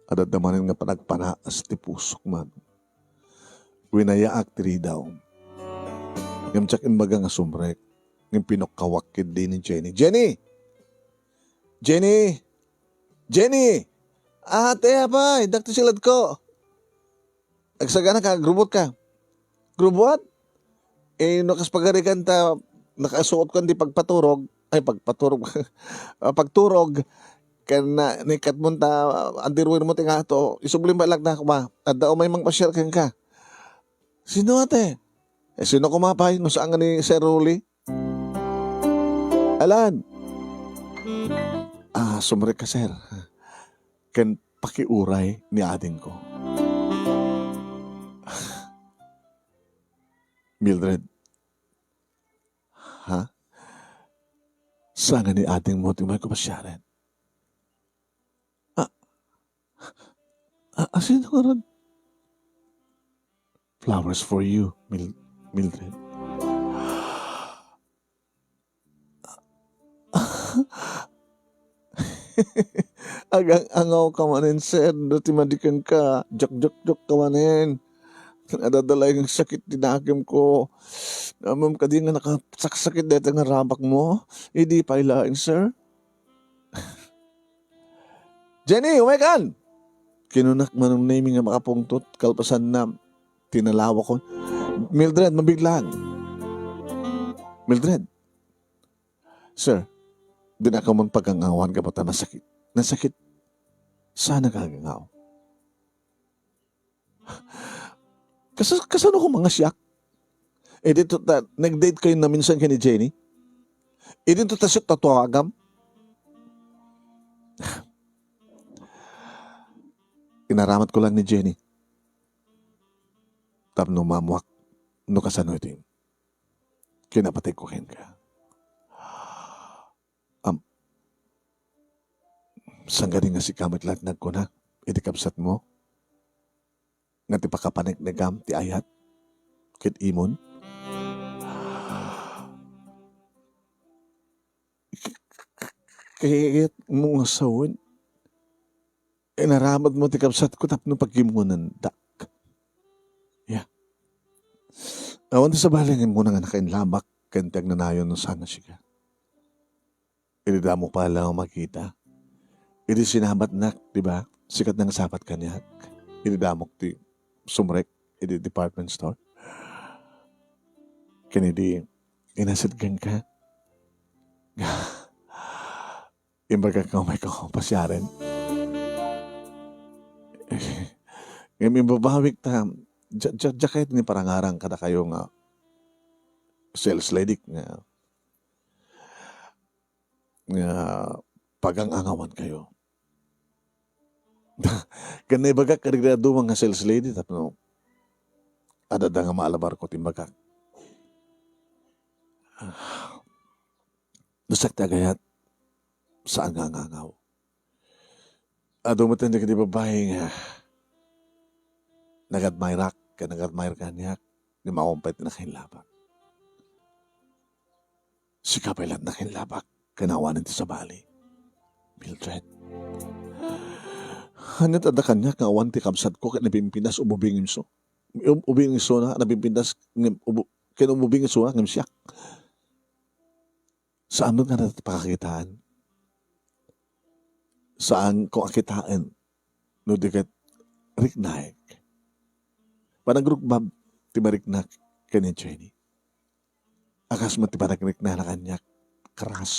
Speaker 2: Ada damanin nga panagpanaas ti pusok man. Winayaak ti daw. Ngam tsak imbaga nga sumrek. Ngam pinokkawakid din ni Jenny. Jenny! Ate apay, dakto silad ko. Agsagana ka, grubot ka. Grubot? Nakaspagarikan ta, nakasuot ko di pagpaturog, pagturog, kana nikat mo ta, andiruin mo ti nga to, isublim ba lang na kuma, at daw may mang pasyal kang ka. Sino ate? Sino kumapay? No saan nga ni Sir Rolly? Alan? Sumrek ka sir. Kan pakiuray ni ading ko. Mildred. Ha? Saan nga ni ating mo timay ko pasyaran? Ah, asin nga ron? Flowers for you, Mildred. Agang angaw ka manin, sir. Dati madikan ka. Jok ka manin. Nadadala yung sakit tinakim ko. Ma'am, kadi nga nakasaksakit dito nga rabak mo. Hindi pa ilain, sir. Jenny, umekan! Kinunak man ng naming nga makapungtot. Kalpasan na tinalawa ko. Mildred, mabiglang. Mildred. Sir, di na ka mong pagkangawan ka ba nasakit? Nasakit. Sana kagangaw. Kasano ko mga siyak? Dito nag-date kayo na minsan kay ni Jenny? Dito ta siya tatuagam? Inaramat ko lang ni Jenny. Tapno mamuak. No kasano ito. Kinapatay ko ken ka. Sanggaling nga si kamit lahat nagkuna. Kapsat mo. Nga ti pakapanik na gam ti ayat. Kit imon. Kayat mo nga sawin. Naramat mo ti kapsat ko tapno pagkimunan dak. Yeah. Awan ti sa balingin mo nga nakainlamak kantag nanayon no sana siya. Inida mo pala ang makita. Iti sinabat nak, di ba? Sikat ng sapat kanyak. Inidamok ti sumrek, iti department store. Kanidi, inasadgan ka. Imbaga ka may pasyarin. Ngayon babawik ta, kahit ni parangarang kada kayo nga sales lady nga pagangangawan kayo. Kanay bagak kadigdado mga sales lady tapno adada nga maalabar ko timbagak. Dusak tagayat saan nga ngangaw. Dumatan di ka di babae nga nag-admire ka niya ni maumpay na kinlabak. Si kapilat na kinlabak kanawanan ti sa bali. Mildred. Hanit ada kanya nga awan ti kapsat ko kaya nabimpinas ububingin so. Ubingin so na nabimpinas kaya ububingin so na ngam siyak. Saan nga natin pakakitaan? Saan kung akitaan? No dikat riknaik. Panagrukbab ti mariknak kanya Jenny. Akas mo ti panagrikna na kanya keras.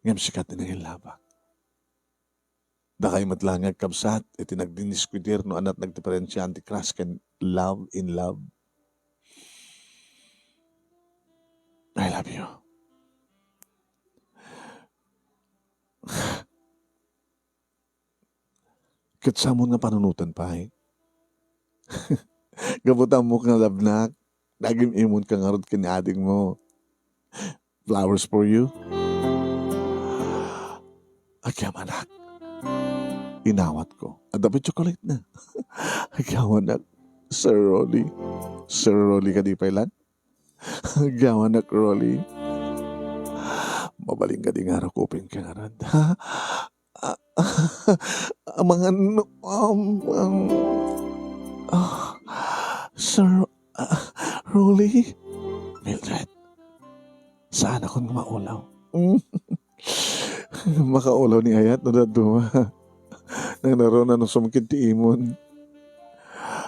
Speaker 2: Ngam sikat na nangilabak. Dakay matlangag kabsat, iti nagdiniskutir no anat nagdiferensya anti-crush kan love in love. I love you. Kitsamon nga panunutan pa eh. Gabutan mo kang labnak, naging imon ka nga ron kiniading mo. Flowers for you. Agyamanak. Inawat ko. At dapat chocolate na. Agyamanak. Sir Rolly. Sir Rolly ka di pailan? Agyamanak Rolly. Mabaling ka di nga rakupin ka nga ron. Mga Sir Rolly. Mildred. Saan akong maulaw? Makaulaw ni Ayat na daduma. Nang naroon na nung sumkid ti imon.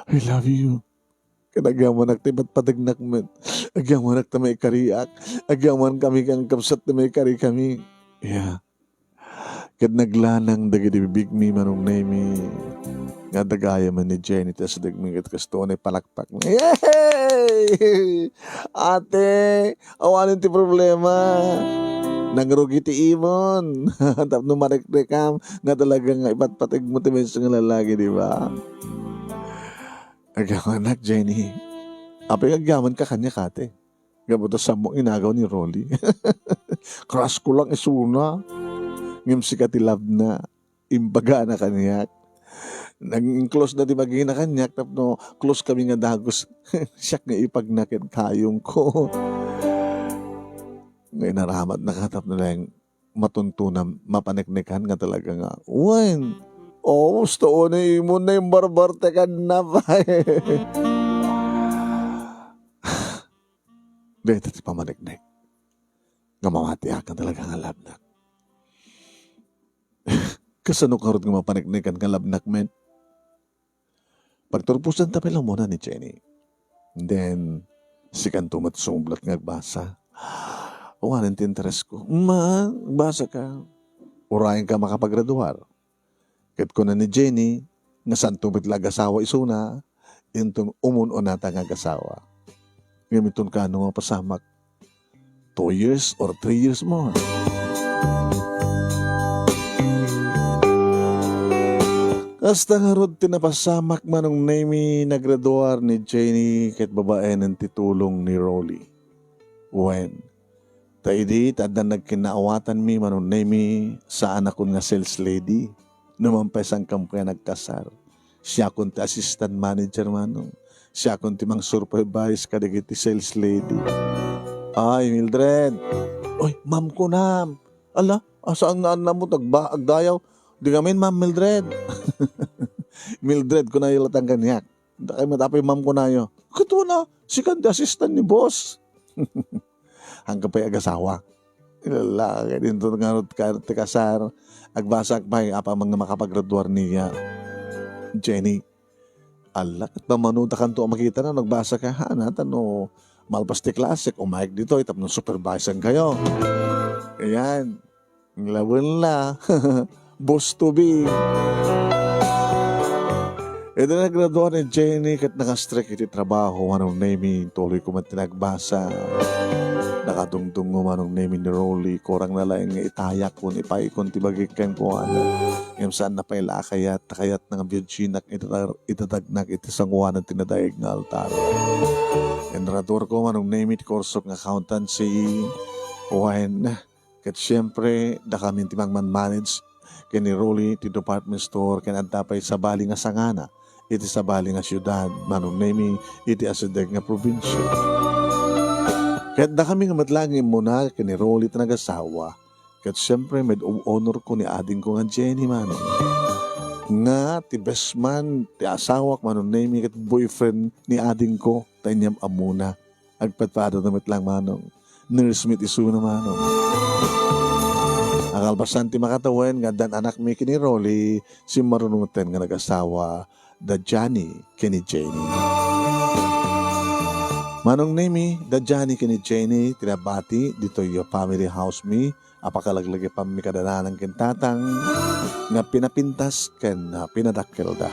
Speaker 2: I love you. Kanagaman nagtibat padagnak man. Agaman nagta may kariak. Agaman kami kang kapsat na may kari kami. Yeah. Kad naglanang dagiti bibig mi manong name nga dagaya man ni Jenny tas dagming kasto na palakpak. Yay! Ate, awanin ti problema. Nangrugi ti imon. Tapno marekrekam nga talaga nga iba't patig mo ti sa nga lalaki, di ba? Agawanak, Jenny. Apay agaman ka kanya kate. Gabuto sa mong inagaw ni Rolly. Crush ko lang isuna. Ngam si katilab na. Imbaga na kanyak. Naging close na di magiging na kanyak. Tapno, close kami nga dagos. Siyak nga ipagnakit kayong ko. Ngayon naramat nakatap na lang matuntunan, mapaniknikan nga talaga nga. Wen, gusto ko na mo na yung barbar tekan na ba Dito ti pamaniknik. Nga mamatiakan talaga nga labnak. Kasano karot nga mapaniknikan nga labnak, men? Pagturpusan tabi lang muna ni Jenny. And then, si Kantumat sumublat nga agbasa. Uwanan ti interes ko. Ma, basa ka. Urayan ka makapagraduar. Kat ko na ni Jenny, nga saan tumit lagasawa isuna, intong umuno na ta nga gasawa. Gamiton ka ano nga pasamak. 2 years or 3 years more. Hasta nga rod tinapasamak manong name nagraduar ni Jenny kahit babae ng titulong ni Rolly. When? Taidi, tadan nagkinaawatan mi manong name sa anak ko nga sales lady. Numampay sang kampuya nagkasar. Siya kun ti assistant manager manong. Siya kun ti mang supervise kadigiti sales lady. Ay, Mildred. Oy, ma'am ko na. Ala, asaan nga na mo agdayaw? Di kami, ma'am Mildred. Mildred ko na ilatang kanyak. Dahil matapay ma'am ko na yun. Kato na, si kandi assistant ni boss. Hanggang pa'y agasawa. Ilalaki din ito nga kasar. Agbasak pa'y apa mga makapagraduar niya. Jenny. Alak at pamanuta kanto ang makita na nagbasa ka. Hanatan o malpas ti klasik. Umayag dito. Itap ng supervisor kayo. Ayan. Nglawan la. Boss to be. Ito na graduar ni Jenny kat nakastrek iti trabaho. Anong name tuloy ko man tinagbasa. Nakatungtung mo manong name ni Rolly. Korang na lang itayak ko. Ipaikon tibagikan ko. Ngayon saan na paila kayat ng Virginak itadagnak iti sangwa ng tinadaig nga altar. Enrador ko manong name it course of accountancy. When kat siyempre da kami timang manage kani Rolly ti department store kanadapay sa bali nga sangana. Iti sa bali nga syudad manong name iti asideg nga probinsya. Kahit da kami nga matlangin muna kani Rolly ti nagasawa. Kat siyempre med honor ko ni ading ko nga Jenny manong. Nga ti best man ti asawak manong name kat boyfriend ni ading ko tanyam amuna. Agpatpado na matlang manong. Nurse meet isu na manong. Ang albasan ti makatawen nga dan anak mi kini Rolly si marunutan nga nagasawa da Johnny kini Jenny. Manong name da Johnny kini Jenny tinabati dito yung family house mi apakalaglagi pa mi kadananan ken tatang nga pinapintas ken pinadakkel da.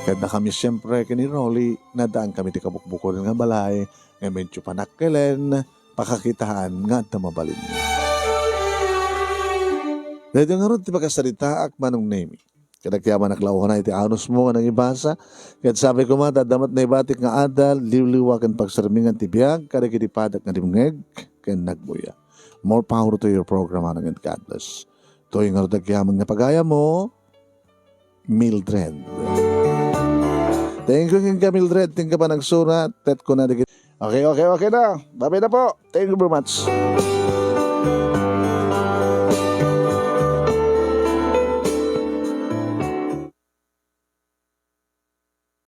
Speaker 2: Kada kami siyempre kini Rolly nadaan kami ti kabukbukon nga balay nga medyo panakkelen pakakitaan nga tamabalin. Dahil nga ron, ti pagkasalita ak manong name. Kada kaya manaklaw na iti anos mo nga nangibasa. Kaya sabi ko damat na ibatik nga adal, liwliwakan pagsarmingan ti biyag, kada kitipadak nga dimngeg, kaya nagbuya. More power to your program, anong God bless. Ito yung nga kaya mga pagaya mo, Mildred. Thank you ka Mildred, tingka pa nagsurat, tet ko na. Okay na. Babay na po. Thank you very much.